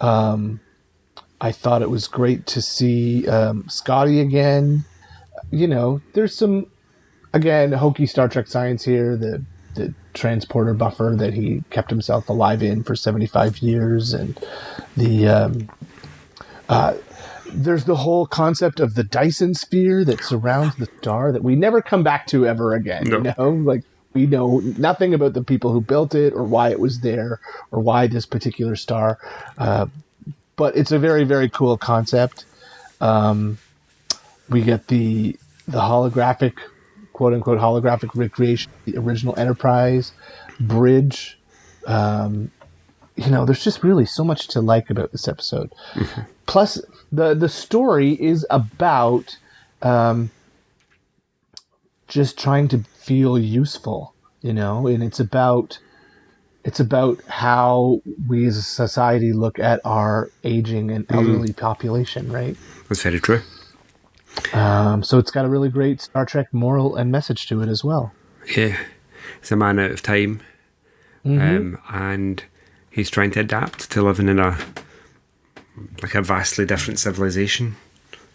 Speaker 4: I thought it was great to see Scotty again. There's some, again, hokey Star Trek science here. The transporter buffer that he kept himself alive in for 75 years. And there's the whole concept of the Dyson sphere that surrounds the star that we never come back to ever again.
Speaker 5: No.
Speaker 4: We know nothing about the people who built it or why it was there or why this particular star. But it's a very, very cool concept. We get the holographic, quote unquote, holographic recreation, the original Enterprise bridge. there's just really so much to like about this episode. Mm-hmm. Plus, the story is about just trying to feel useful, and it's about how we as a society look at our aging and elderly population, right?
Speaker 5: That's very true.
Speaker 4: So it's got a really great Star Trek moral and message to it as well.
Speaker 5: Yeah. He's a man out of time. And he's trying to adapt to living in a vastly different civilization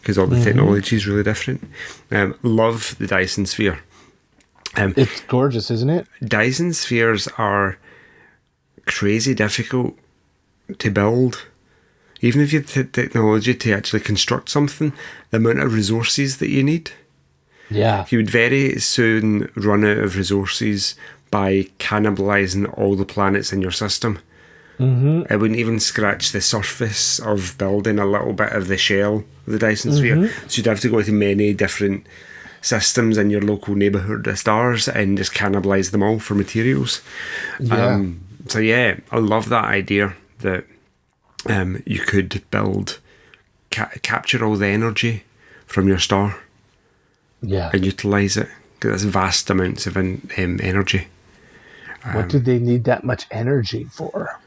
Speaker 5: because all the technology is really different. Love the Dyson Sphere.
Speaker 4: It's gorgeous, isn't it?
Speaker 5: Dyson spheres are crazy difficult to build. Even if you have the technology to actually construct something, the amount of resources that you need.
Speaker 4: Yeah.
Speaker 5: You would very soon run out of resources by cannibalizing all the planets in your system. It wouldn't even scratch the surface of building a little bit of the shell of the Dyson Sphere. So you'd have to go to many different systems in your local neighbourhood of stars and just cannibalize them all for materials.
Speaker 4: Yeah.
Speaker 5: I love that idea that you could build, capture all the energy from your star, and utilise it, because that's vast amounts of energy.
Speaker 4: What do they need that much energy for?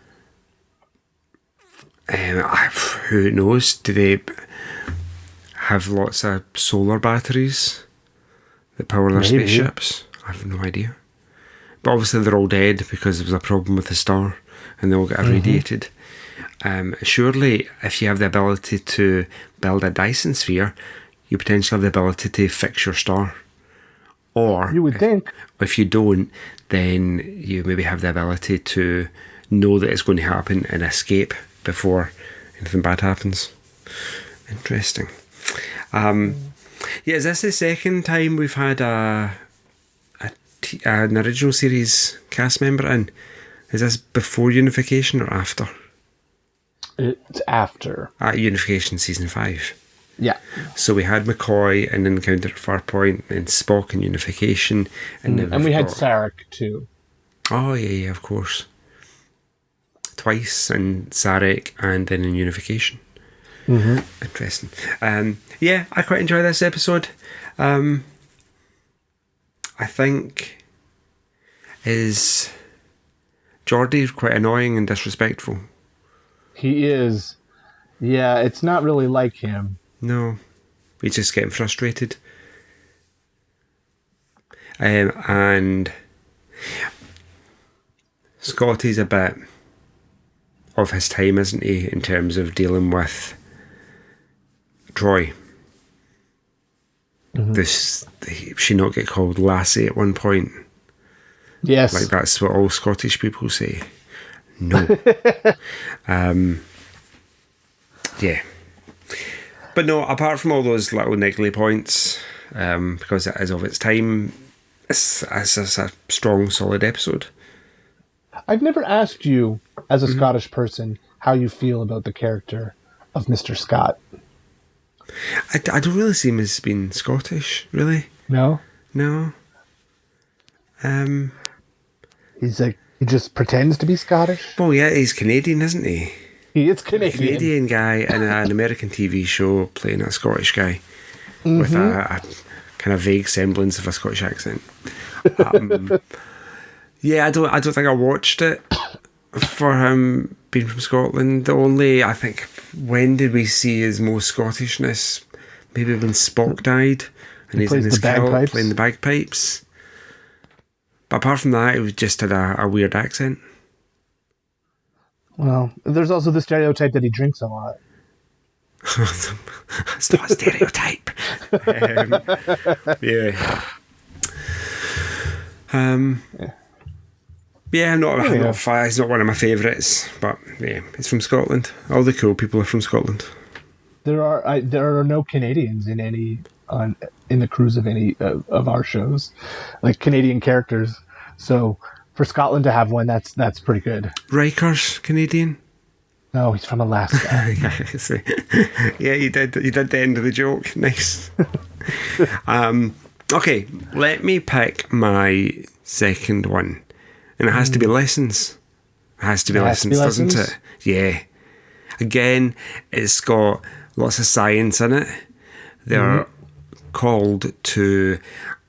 Speaker 5: Who knows? Do they have lots of solar batteries that power their spaceships? I have no idea. But obviously they're all dead because there was a problem with the star and they all got irradiated. Surely if you have the ability to build a Dyson Sphere, you potentially have the ability to fix your star. Or
Speaker 4: you would think.
Speaker 5: If you don't, then you maybe have the ability to know that it's going to happen and escape before anything bad happens. Interesting. Is this the second time we've had an original series cast member in? Is this before Unification or after?
Speaker 4: It's after.
Speaker 5: At Unification Season 5.
Speaker 4: Yeah.
Speaker 5: So we had McCoy in Encounter at Farpoint and Spock in Unification. And
Speaker 4: we had Sarek too.
Speaker 5: Oh, yeah, of course. Twice in Sarek and then in Unification. Interesting. I quite enjoy this episode. I think is Geordie quite annoying and disrespectful.
Speaker 4: He is. Yeah, it's not really like him.
Speaker 5: No, he's just getting frustrated. And Scotty's a bit of his time, isn't he, in terms of dealing with Troy. She not get called lassie at one point?
Speaker 4: Yes.
Speaker 5: Like that's what all Scottish people say. No. Yeah. But no, apart from all those little niggly points, because it is of its time, it's a strong, solid episode.
Speaker 4: I've never asked you, as a Scottish person, how you feel about the character of Mr. Scott.
Speaker 5: I don't really see him as being Scottish, really.
Speaker 4: No?
Speaker 5: No.
Speaker 4: He just pretends to be Scottish?
Speaker 5: Well, yeah, he's Canadian, isn't he?
Speaker 4: He is Canadian.
Speaker 5: A Canadian guy in an American TV show playing a Scottish guy with a kind of vague semblance of a Scottish accent. I don't think I watched it for him being from Scotland. The only, I think, when did we see his most Scottishness? Maybe when Spock died and he's in his kilt playing the bagpipes. But apart from that, it was just had a weird accent.
Speaker 4: Well, there's also the stereotype that he drinks a lot.
Speaker 5: It's not a stereotype. Yeah. I'm not he's not one of my favourites, but yeah, he's from Scotland. All the cool people are from Scotland.
Speaker 4: There are no Canadians in the crews of any of our shows, like Canadian characters. So for Scotland to have one, that's pretty good.
Speaker 5: Riker's Canadian?
Speaker 4: No, he's from Alaska.
Speaker 5: Yeah, you did the end of the joke. Nice. Okay, let me pick my second one. And it has to be lessons. Has to be lessons, doesn't it? Yeah. Again, it's got lots of science in it. They're called to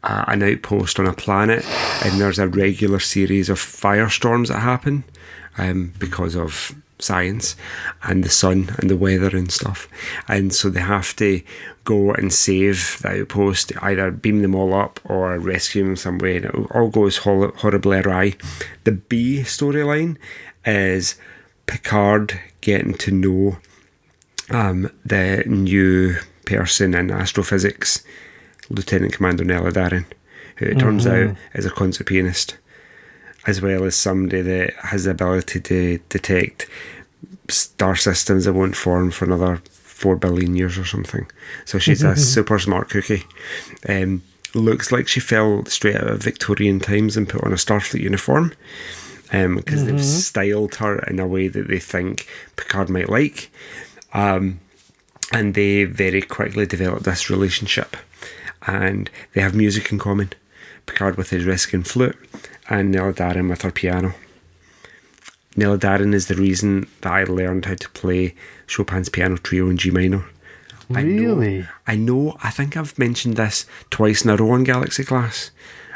Speaker 5: an outpost on a planet, and there's a regular series of firestorms that happen because of science and the sun and the weather and stuff. And so they have to go and save the outpost, either beam them all up or rescue them some way, and it all goes horribly awry. The B storyline is Picard getting to know the new person in astrophysics, Lieutenant Commander Neladarin, who it turns out is a concert pianist, as well as somebody that has the ability to detect star systems that won't form for another 4 billion years or something. So she's a super smart cookie. Looks like she fell straight out of Victorian times and put on a Starfleet uniform, because they've styled her in a way that they think Picard might like. And they very quickly develop this relationship. And they have music in common. Picard with his Reskin flute and Neladarin with her piano. Neladarin is the reason that I learned how to play Chopin's Piano Trio in G minor.
Speaker 4: Really?
Speaker 5: I know. I think I've mentioned this twice in a row in Galaxy Class.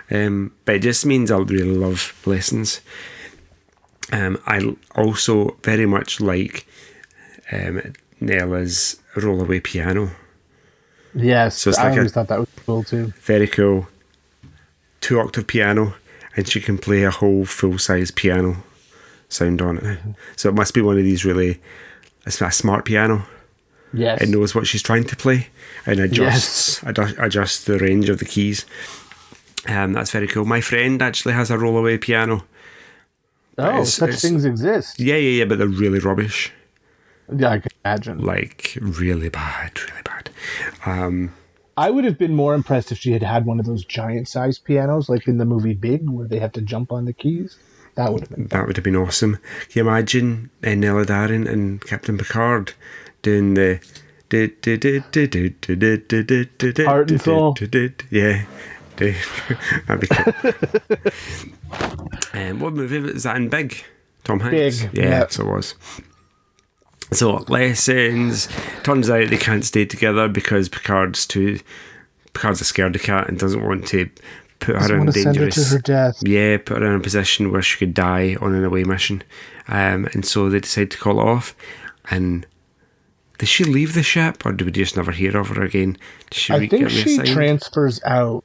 Speaker 5: But it just means I really love lessons. I also very much like Nella's rollaway piano.
Speaker 4: Yes,
Speaker 5: So it's
Speaker 4: I
Speaker 5: like
Speaker 4: always thought that was cool too.
Speaker 5: Very cool. 2-octave piano, and she can play a whole full-size piano sound on it. So it must be one of these really, it's a smart piano.
Speaker 4: Yes.
Speaker 5: It knows what she's trying to play and adjusts the range of the keys. That's very cool. My friend actually has a rollaway piano.
Speaker 4: Oh, such things exist.
Speaker 5: Yeah, but they're really rubbish.
Speaker 4: Yeah, I can imagine.
Speaker 5: Like, really bad.
Speaker 4: I would have been more impressed if she had had one of those giant-sized pianos, like in the movie Big, where they have to jump on the keys. That would have been
Speaker 5: awesome. Can you imagine Neladarin and Captain Picard doing the
Speaker 4: Heart and Soul?
Speaker 5: Yeah. That'd be cool. What movie was that in? Big? Tom Hanks?
Speaker 4: Big.
Speaker 5: Yeah, so it was. So, lessons. Turns out they can't stay together because Picard's a scaredy cat and doesn't want to put her in dangerous.
Speaker 4: Send her to her death.
Speaker 5: Yeah, put her in a position where she could die on an away mission. And so they decide to call it off. And does she leave the ship, or do we just never hear of her again?
Speaker 4: I think she transfers out,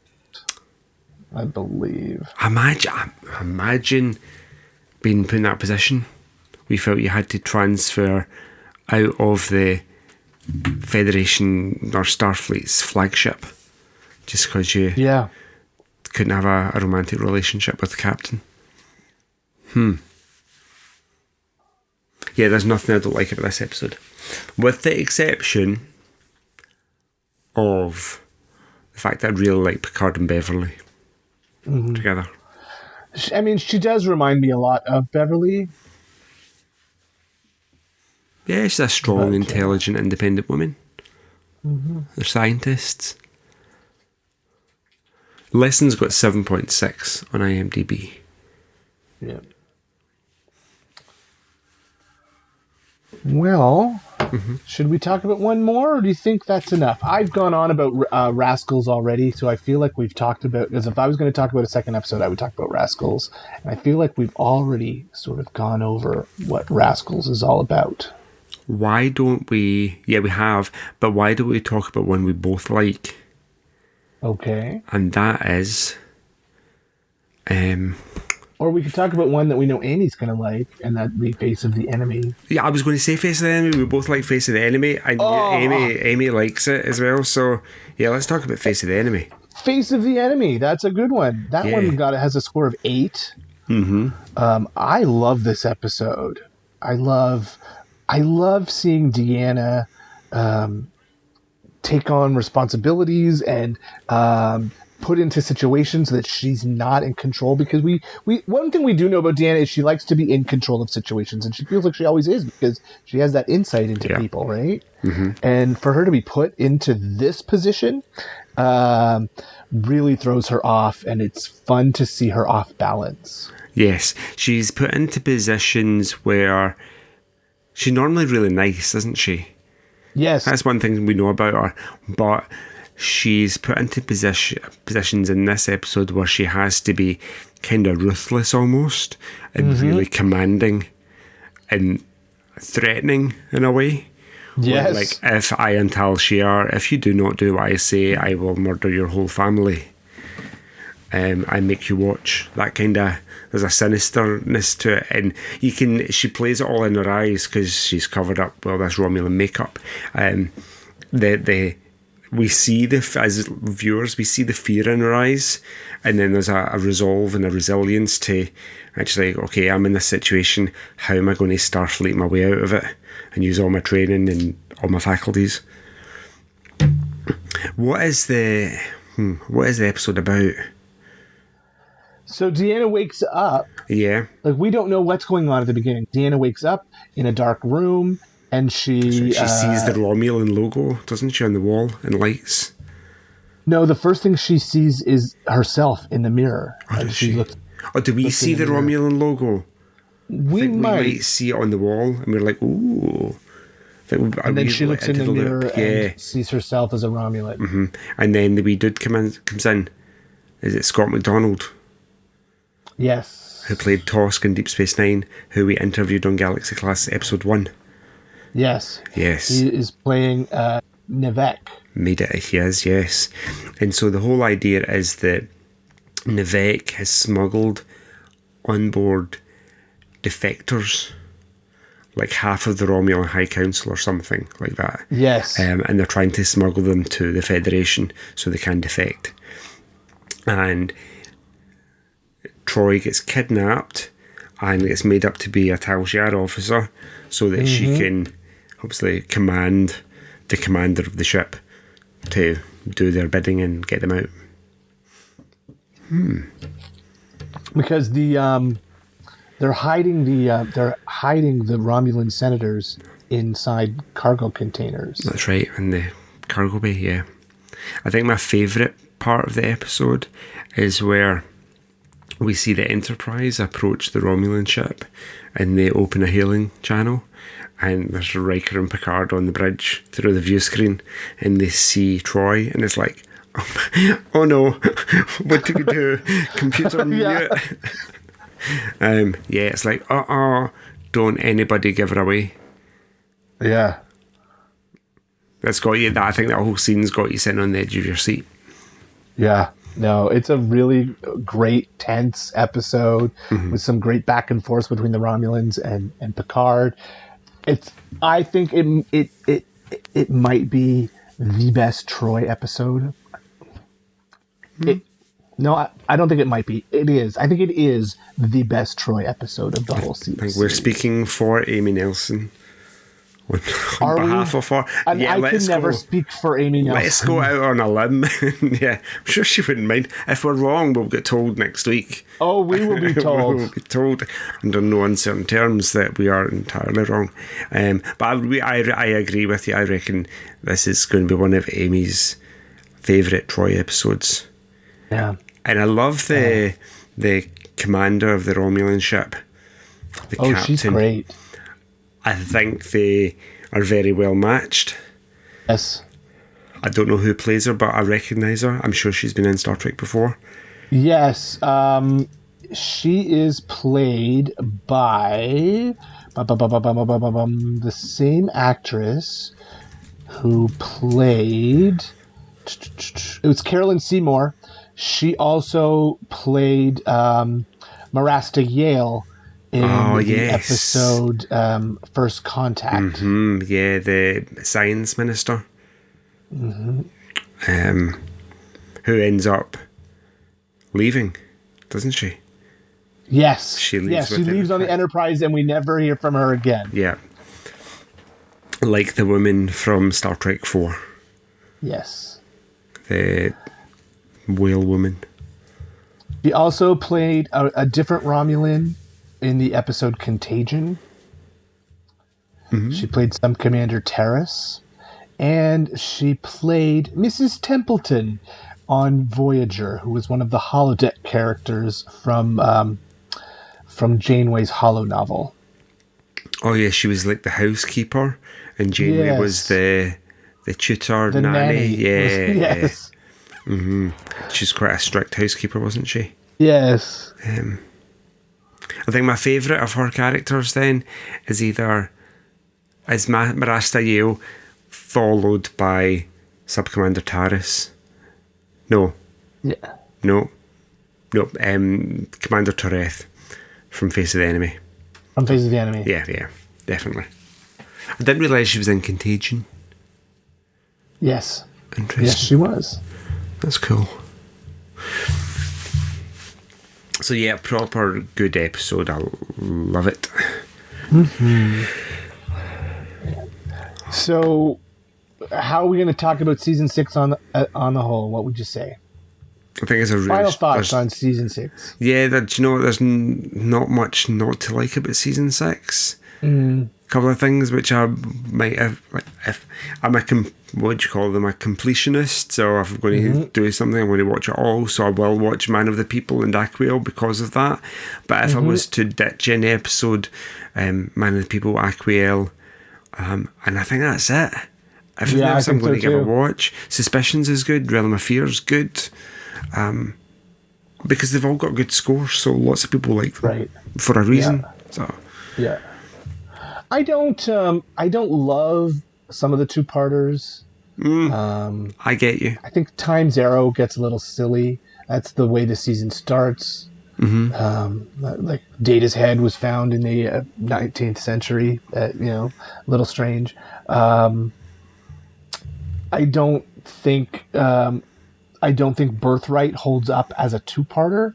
Speaker 4: I believe.
Speaker 5: Imagine being put in that position. We felt you had to transfer out of the Federation or Starfleet's flagship just because you couldn't have a romantic relationship with the captain. Yeah, there's nothing I don't like about this episode. With the exception of the fact that I really like Picard and Beverly together.
Speaker 4: I mean, she does remind me a lot of Beverly.
Speaker 5: Yeah, she's a strong, intelligent, independent woman. They're scientists. Lessons got 7.6 on IMDb.
Speaker 4: Yeah. Well, should we talk about one more, or do you think that's enough? I've gone on about Rascals already, so I feel like we've talked about, because if I was going to talk about a second episode, I would talk about Rascals. And I feel like we've already sort of gone over what Rascals is all about.
Speaker 5: Why don't we... Yeah, we have, but why don't we talk about one we both like?
Speaker 4: Okay.
Speaker 5: And that is...
Speaker 4: Or we could talk about one that we know Annie's going to like, and that'd be Face of the Enemy.
Speaker 5: Yeah, I was going to say Face of the Enemy. We both like Face of the Enemy. And Amy likes it as well. So, yeah, let's talk about Face of the Enemy.
Speaker 4: Face of the Enemy. That's a good one. That one has a score of 8. I love this episode. I love seeing Deanna take on responsibilities and put into situations that she's not in control, because we one thing we do know about Deanna is she likes to be in control of situations, and she feels like she always is because she has that insight into people, right? Mm-hmm. And for her to be put into this position really throws her off, and it's fun to see her off balance.
Speaker 5: Yes, she's put into positions where she's normally really nice, isn't she?
Speaker 4: Yes.
Speaker 5: That's one thing we know about her, but she's put into positions in this episode where she has to be kind of ruthless almost, and really commanding and threatening in a way.
Speaker 4: Yes.
Speaker 5: Like, if I am Talshia, if you do not do what I say, I will murder your whole family. I make you watch. That kind of, there's a sinisterness to it, and she plays it all in her eyes because she's covered up with all this Romulan makeup. We see as viewers, we see the fear in her eyes, and then there's a resolve and a resilience to actually, okay, I'm in this situation, how am I going to Starfleet my way out of it and use all my training and all my faculties? What is the episode about?
Speaker 4: So Deanna wakes up.
Speaker 5: Yeah.
Speaker 4: Like, we don't know what's going on at the beginning. Deanna wakes up in a dark room, and she
Speaker 5: sees the Romulan logo, doesn't she, on the wall, and lights?
Speaker 4: No, the first thing she sees is herself in the mirror.
Speaker 5: Oh, does she? Do we see the Romulan logo?
Speaker 4: We might
Speaker 5: see it on the wall, and we're like, ooh.
Speaker 4: And then she looks in the mirror and sees herself as a Romulan.
Speaker 5: Mm-hmm. And then the wee dude comes in. Is it Scott McDonald?
Speaker 4: Yes.
Speaker 5: Who played Tosk in Deep Space Nine, who we interviewed on Galaxy Class Episode 1.
Speaker 4: Yes.
Speaker 5: Yes.
Speaker 4: He is playing Nivek.
Speaker 5: He is, yes. And so the whole idea is that Nivek has smuggled on board defectors, like half of the Romulan High Council or something like that.
Speaker 4: Yes.
Speaker 5: And they're trying to smuggle them to the Federation so they can defect. And Troy gets kidnapped and gets made up to be a Tal Shiar officer so that she can obviously command the commander of the ship to do their bidding and get them out.
Speaker 4: Because they're hiding the Romulan senators inside cargo containers.
Speaker 5: That's right, in the cargo bay, yeah. I think my favourite part of the episode is where we see the Enterprise approach the Romulan ship and they open a hailing channel, and there's Riker and Picard on the bridge through the view screen, and they see Troy, and it's like, oh no, what do we do? Computer mute. It's like, don't anybody give her away.
Speaker 4: Yeah.
Speaker 5: That's got you. I think that whole scene's got you sitting on the edge of your seat. Yeah.
Speaker 4: No, it's a really great, tense episode with some great back and forth between the Romulans and Picard. I think it might be the best Troy episode. I don't think it might be. It is. I think it is the best Troy episode of the whole season.
Speaker 5: I think we're speaking for Amy Nelson. On behalf of her.
Speaker 4: I can never speak for Amy Nelson.
Speaker 5: Let's go out on a limb. Yeah, I'm sure she wouldn't mind. If we're wrong, we'll get told next week.
Speaker 4: Oh, we will be told.
Speaker 5: We will be told under no uncertain terms that we are entirely wrong. But I agree with you. I reckon this is going to be one of Amy's favourite Troy episodes.
Speaker 4: Yeah.
Speaker 5: And I love the commander of the Romulan ship. The captain.
Speaker 4: She's great.
Speaker 5: I think they are very well matched.
Speaker 4: Yes.
Speaker 5: I don't know who plays her, but I recognise her. I'm sure she's been in Star Trek before.
Speaker 4: Yes. She is played by the same actress who played... It was Carolyn Seymour. She also played Marasta Yale in the episode First Contact.
Speaker 5: Yeah, the science minister. Who ends up leaving, doesn't she?
Speaker 4: Yes.
Speaker 5: She leaves
Speaker 4: on the Enterprise and we never hear from her again.
Speaker 5: Yeah. Like the woman from Star Trek 4.
Speaker 4: Yes.
Speaker 5: The Whale Woman.
Speaker 4: She also played a different Romulan in the episode Contagion. Mm-hmm. She played some Commander Terrace. And she played Mrs. Templeton on Voyager, who was one of the holodeck characters from Janeway's holo novel.
Speaker 5: Oh, yeah, she was like the housekeeper, and Janeway was the tutor,
Speaker 4: the nanny.
Speaker 5: Yeah.
Speaker 4: Yes.
Speaker 5: Mm-hmm. She's quite a strict housekeeper, wasn't she?
Speaker 4: Yes.
Speaker 5: I think my favourite of her characters then is either Marasta Yale, followed by Sub-Commander Taris. No.
Speaker 4: Yeah.
Speaker 5: No. Commander Toreth from Face of the Enemy.
Speaker 4: From Face of the Enemy.
Speaker 5: Yeah, definitely. I didn't realise she was in Contagion.
Speaker 4: Yes.
Speaker 5: Interesting.
Speaker 4: Yes, she was.
Speaker 5: That's cool. So yeah, proper good episode. I love it.
Speaker 4: Mm-hmm. So, how are we going to talk about season 6 on the whole? What would you say?
Speaker 5: I think it's a really
Speaker 4: final thoughts on season 6.
Speaker 5: Yeah, there's not much not to like about season 6. A couple of things which I might have, like, if I'm a completionist, so if I'm going to do something, I'm going to watch it all, so I will watch Man of the People and Aquile because of that. But if I was to ditch any episode, Man of the People, Aquile, and I think that's it. Everything else I'm going to give a watch. Suspicions is good, Realm of Fear is good, because they've all got good scores, so lots of people like them for a reason.
Speaker 4: Yeah. I don't love some of the two-parters.
Speaker 5: I get you.
Speaker 4: I think Time's Arrow gets a little silly. That's the way the season starts. Like Data's head was found in the 19th century. A little strange. I don't think Birthright holds up as a two-parter.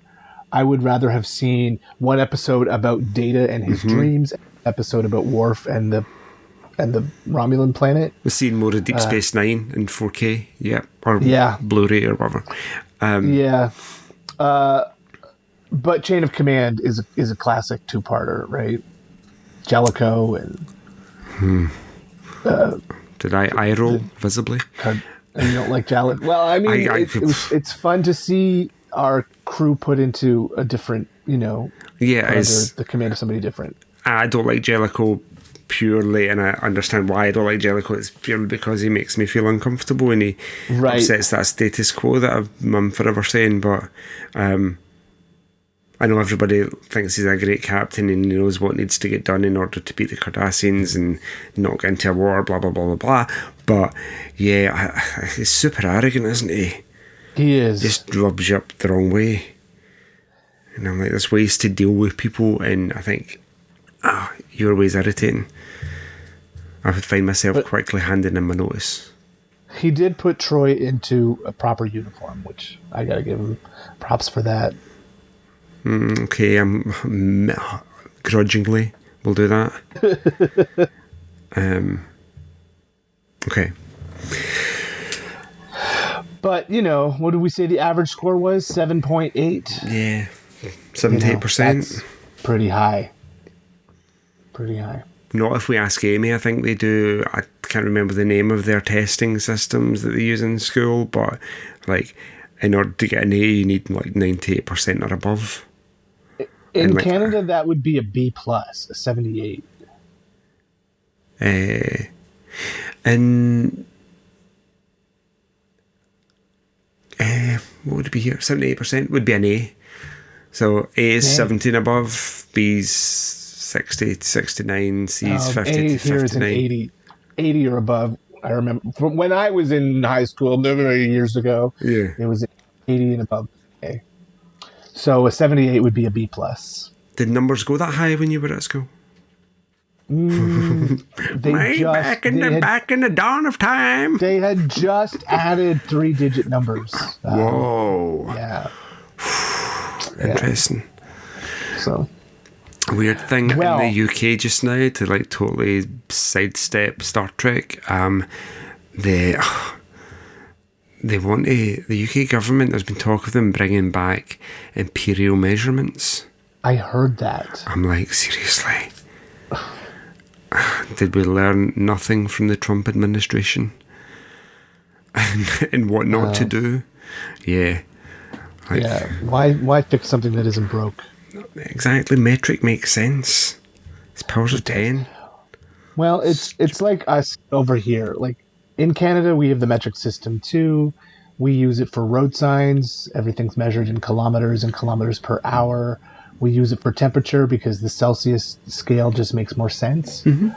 Speaker 4: I would rather have seen one episode about Data and his dreams, an episode about Worf and the Romulan planet.
Speaker 5: We've seen more of Deep Space Nine in 4K, or Blu-ray or whatever.
Speaker 4: But Chain of Command is a classic two-parter, right? Jellicoe and.
Speaker 5: Did I eye roll visibly?
Speaker 4: And you don't like Jellicoe? Well, I mean, it's fun to see our crew put into a different, the command of somebody different. I
Speaker 5: don't like Jellicoe purely, and I understand why I don't like Jellicoe. It's purely because he makes me feel uncomfortable and he upsets that status quo that I'm forever saying. But I know everybody thinks he's a great captain and he knows what needs to get done in order to beat the Cardassians and not get into a war, blah, blah, blah, blah, blah. But yeah, he's super arrogant, isn't he?
Speaker 4: He is.
Speaker 5: Just rubs you up the wrong way. And I'm like, there's ways to deal with people, and I think, your way's irritating. I would find myself quickly handing him a notice.
Speaker 4: He did put Troy into a proper uniform, which I gotta give him props for that.
Speaker 5: Okay, grudgingly we'll do that. Okay.
Speaker 4: But, what did we say the average score was? 7.8?
Speaker 5: Yeah, 78%.
Speaker 4: That's pretty high.
Speaker 5: Not if we ask Amy. I think they do. I can't remember the name of their testing systems that they use in school, but like in order to get an A, you need like 98% or above.
Speaker 4: In Canada, that would be a B+, a 78.
Speaker 5: And what would it be here? 78% would be an A. So A is 70 and above, B's 60 to 69, C's 50 to 59. Here is an
Speaker 4: 80 or above. I remember from when I was in high school, many years ago.
Speaker 5: Yeah,
Speaker 4: it was 80 and above. A. So a 78 would be a B+.
Speaker 5: Did numbers go that high when you were at school? Back in the dawn of time.
Speaker 4: They had just added 3-digit numbers.
Speaker 5: Whoa.
Speaker 4: Yeah.
Speaker 5: Interesting.
Speaker 4: So.
Speaker 5: Weird thing in the UK just now to like totally sidestep Star Trek. The the UK government, there's been talk of them bringing back imperial measurements.
Speaker 4: I heard that.
Speaker 5: I'm like, seriously? Did we learn nothing from the Trump administration? and what not to do? Yeah. Like,
Speaker 4: yeah. Why fix something that isn't broke?
Speaker 5: Exactly. Metric makes sense. It's powers of 10.
Speaker 4: Well, it's like us over here. Like in Canada, we have the metric system too. We use it for road signs. Everything's measured in kilometers and kilometers per hour. We use it for temperature because the Celsius scale just makes more sense.
Speaker 5: Mm-hmm.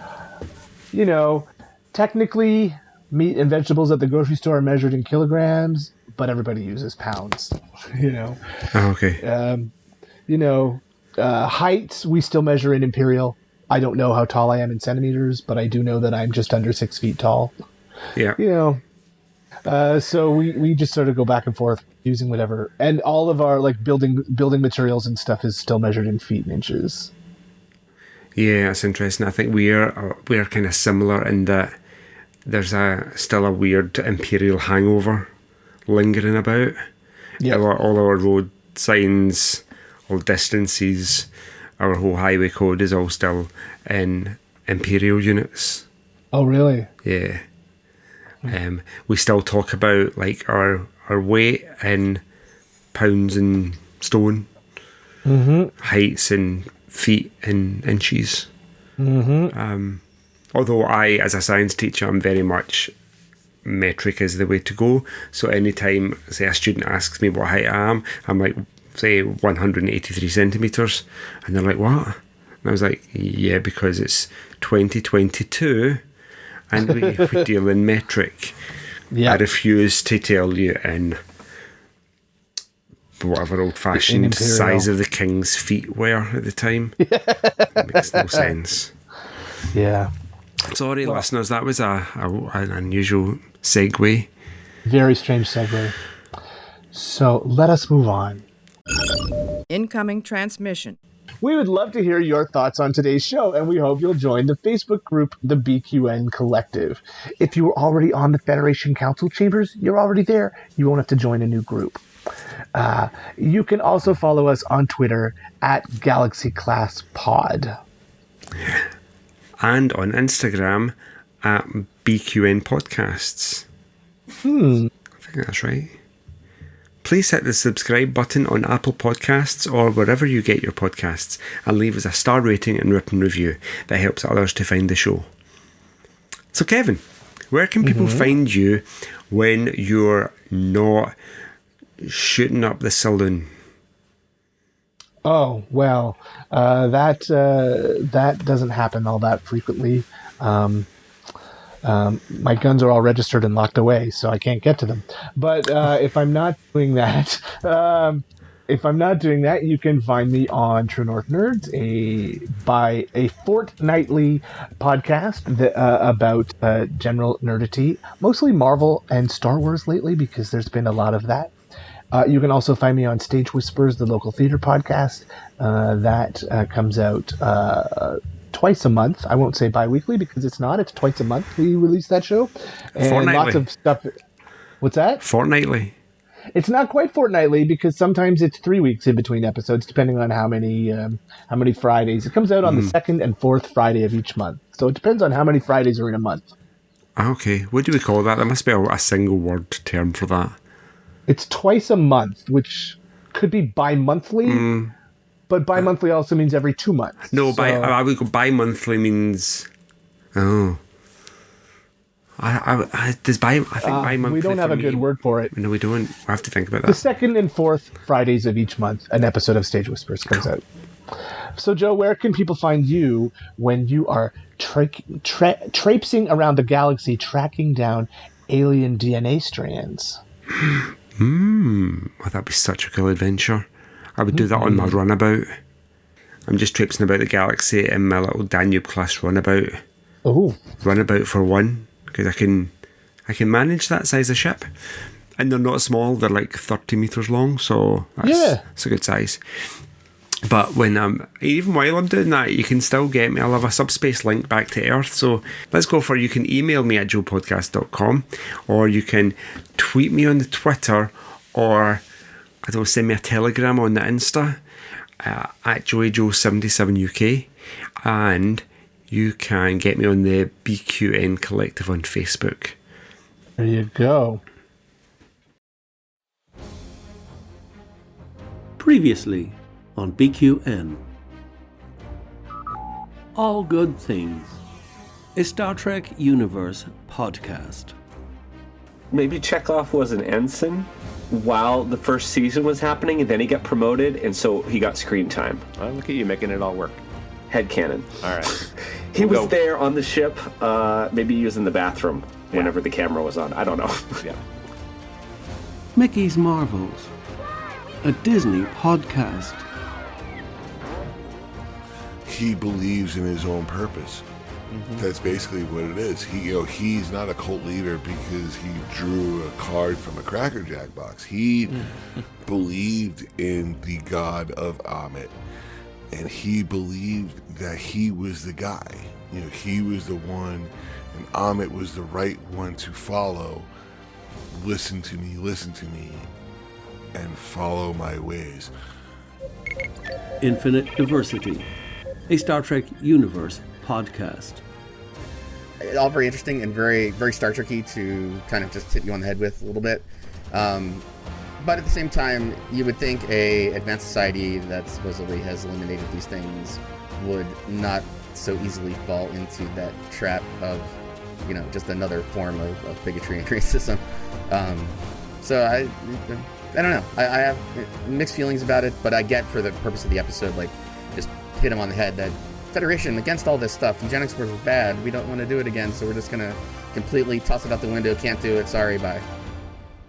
Speaker 4: You know, technically, meat and vegetables at the grocery store are measured in kilograms, but everybody uses pounds. You know.
Speaker 5: Oh, okay.
Speaker 4: Height, we still measure in imperial. I don't know how tall I am in centimeters, but I do know that I'm just under 6 feet tall.
Speaker 5: Yeah.
Speaker 4: You know, so we just sort of go back and forth using whatever. And all of our like building materials and stuff is still measured in feet and inches.
Speaker 5: Yeah, that's interesting. I think we're kind of similar in that there's still a weird imperial hangover lingering about.
Speaker 4: Yeah.
Speaker 5: All our road signs, all distances, our whole highway code is all still in imperial units.
Speaker 4: Oh, really?
Speaker 5: Yeah. We still talk about like our weight in pounds and stone, heights in feet and inches. Although I, as a science teacher, I'm very much metric is the way to go. So anytime, say, a student asks me what height I am, I'm like, say, 183 centimetres, and they're like, what? And I was like, yeah, because it's 2022 and we deal in metric.
Speaker 4: Yeah.
Speaker 5: I refuse to tell you in whatever old-fashioned size of the king's feet were at the time. It makes no sense.
Speaker 4: Yeah.
Speaker 5: Sorry, listeners, that was an unusual segue.
Speaker 4: Very strange segue. So let us move on.
Speaker 1: Incoming transmission.
Speaker 4: We would love to hear your thoughts on today's show, and we hope you'll join the Facebook group, the BQN Collective. If you were already on the Federation Council Chambers, you're already there. You won't have to join a new group. You can also follow us on Twitter at GalaxyClassPod.
Speaker 5: And on Instagram at BQN Podcasts. I think that's right. Please hit the subscribe button on Apple Podcasts or wherever you get your podcasts and leave us a star rating and written review. That helps others to find the show. So Kevin, where can people find you when you're not shooting up the saloon?
Speaker 4: Oh, well, that doesn't happen all that frequently. My guns are all registered and locked away, so I can't get to them. But if I'm not doing that, you can find me on True North Nerds, a fortnightly podcast about general nerdity, mostly Marvel and Star Wars lately, because there's been a lot of that. You can also find me on Stage Whispers, the local theater podcast that comes out twice a month. I won't say bi-weekly because it's not. It's twice a month we release that show. And
Speaker 5: fortnightly.
Speaker 4: Lots of stuff. What's that?
Speaker 5: Fortnightly.
Speaker 4: It's not quite fortnightly because sometimes it's 3 weeks in between episodes, depending on how many Fridays. It comes out on the second and fourth Friday of each month. So it depends on how many Fridays are in a month.
Speaker 5: Okay. What do we call that? There must be a single word term for that.
Speaker 4: It's twice a month, which could be bi-monthly. But bi-monthly also means every 2 months.
Speaker 5: No, I would go bi-monthly means... Oh. I think bi-monthly
Speaker 4: we don't have
Speaker 5: for
Speaker 4: a good word for it.
Speaker 5: No, we don't. I have to think about that.
Speaker 4: The second and fourth Fridays of each month, an episode of Stage Whispers comes out. So, Joe, where can people find you when you are traipsing around the galaxy, tracking down alien DNA strands?
Speaker 5: Well, that'd be such a cool adventure. I would do that on my runabout. I'm just traipsing about the galaxy in my little Danube-class runabout.
Speaker 4: Oh.
Speaker 5: Runabout for one, because I can manage that size of ship. And they're not small, they're like 30 metres long, so that's a good size. But even while I'm doing that, you can still get me. I'll have a subspace link back to Earth. So let's go for, you can email me at joepodcast.com, or you can tweet me on the Twitter, or I don't know, send me a telegram on the Insta at JoeyJoe77UK, and you can get me on the BQN Collective on Facebook.
Speaker 4: There you go.
Speaker 6: Previously on BQN. All Good Things, a Star Trek Universe podcast.
Speaker 7: Maybe Chekhov was an ensign while the first season was happening, and then he got promoted, and so he got screen time.
Speaker 8: Oh, look at you making it all work.
Speaker 7: Headcanon.
Speaker 8: All right.
Speaker 7: He was there on the ship. Maybe he was in the bathroom whenever the camera was on. I don't know.
Speaker 8: Yeah.
Speaker 6: Mickey's Marvels, a Disney podcast.
Speaker 9: He believes in his own purpose. Mm-hmm. That's basically what it is. He's not a cult leader because he drew a card from a Cracker Jack box. He believed in the god of Amit, and he believed that he was the guy. He was the one, and Amit was the right one to follow. Listen to me, and follow my ways.
Speaker 6: Infinite Diversity, a Star Trek Universe podcast.
Speaker 10: All very interesting and very, very Star Trek-y to kind of just hit you on the head with a little bit. But at the same time, you would think a advanced society that supposedly has eliminated these things would not so easily fall into that trap of, just another form of bigotry and racism. So I don't know. I have mixed feelings about it, but I get, for the purpose of the episode, just hit him on the head that Federation against all this stuff. Eugenics was bad. We don't want to do it again, so we're just gonna completely toss it out the window. Can't do it. Sorry. Bye.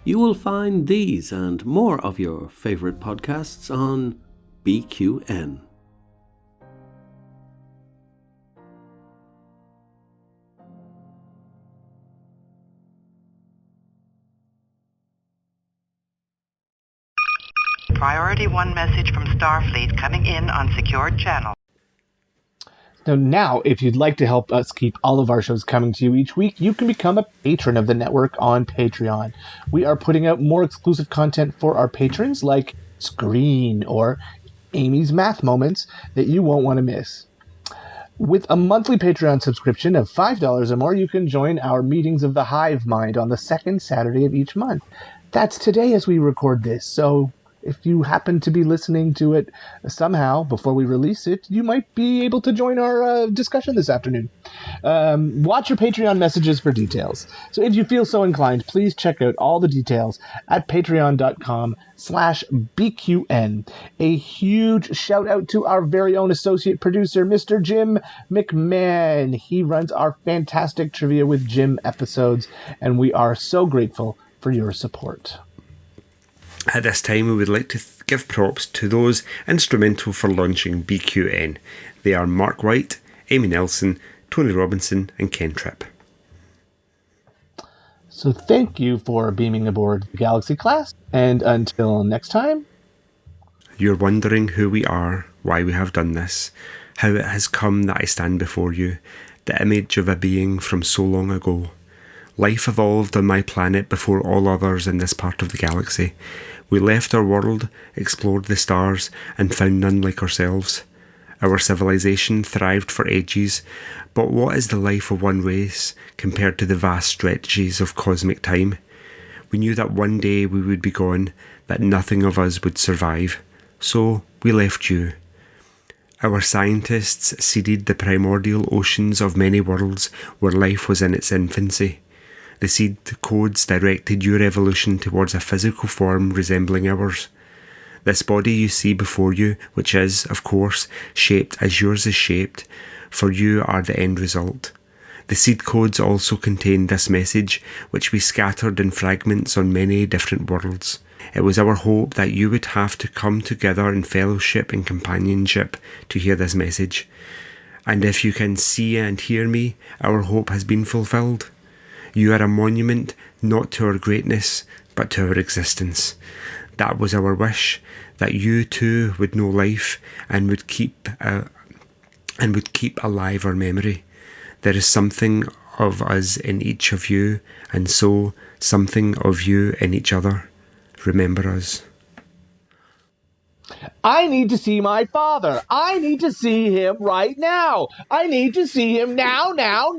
Speaker 6: You will find these and more of your favorite podcasts on BQN.
Speaker 11: Priority 1 message from Starfleet coming in on secured channel.
Speaker 4: Now, if you'd like to help us keep all of our shows coming to you each week, you can become a patron of the network on Patreon. We are putting out more exclusive content for our patrons, like Screen or Amy's Math Moments, that you won't want to miss. With a monthly Patreon subscription of $5 or more, you can join our meetings of the Hive Mind on the second Saturday of each month. That's today as we record this, so if you happen to be listening to it somehow before we release it, you might be able to join our discussion this afternoon. Watch your Patreon messages for details. So if you feel so inclined, please check out all the details at patreon.com/BQN. A huge shout out to our very own associate producer, Mr. Jim McMahon. He runs our fantastic Trivia with Jim episodes, and we are so grateful for your support.
Speaker 5: At this time, we would like to give props to those instrumental for launching BQN. They are Mark White, Amy Nelson, Tony Robinson, and Ken Tripp.
Speaker 4: So thank you for beaming aboard the Galaxy class, and until next time.
Speaker 5: You're wondering who we are, why we have done this, how it has come that I stand before you, the image of a being from so long ago. Life evolved on my planet before all others in this part of the galaxy. We left our world, explored the stars, and found none like ourselves. Our civilization thrived for ages, but what is the life of one race compared to the vast stretches of cosmic time? We knew that one day we would be gone, that nothing of us would survive. So we left you. Our scientists seeded the primordial oceans of many worlds where life was in its infancy. The seed codes directed your evolution towards a physical form resembling ours. This body you see before you, which is, of course, shaped as yours is shaped, for you are the end result. The seed codes also contained this message, which we scattered in fragments on many different worlds. It was our hope that you would have to come together in fellowship and companionship to hear this message. And if you can see and hear me, our hope has been fulfilled. You are a monument not to our greatness, but to our existence. That was our wish. that you too would know life and would keep alive our memory. There is something of us in each of you, and so something of you in each other. Remember us.
Speaker 4: I need to see my father. I need to see him right now. I need to see him now. Stop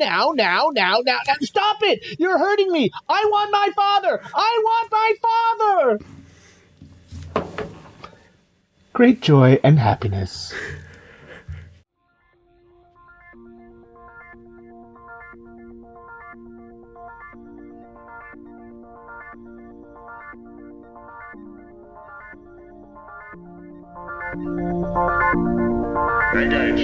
Speaker 4: it! You're hurting me. I want my father. I want my father. Great joy and happiness.
Speaker 12: Engage.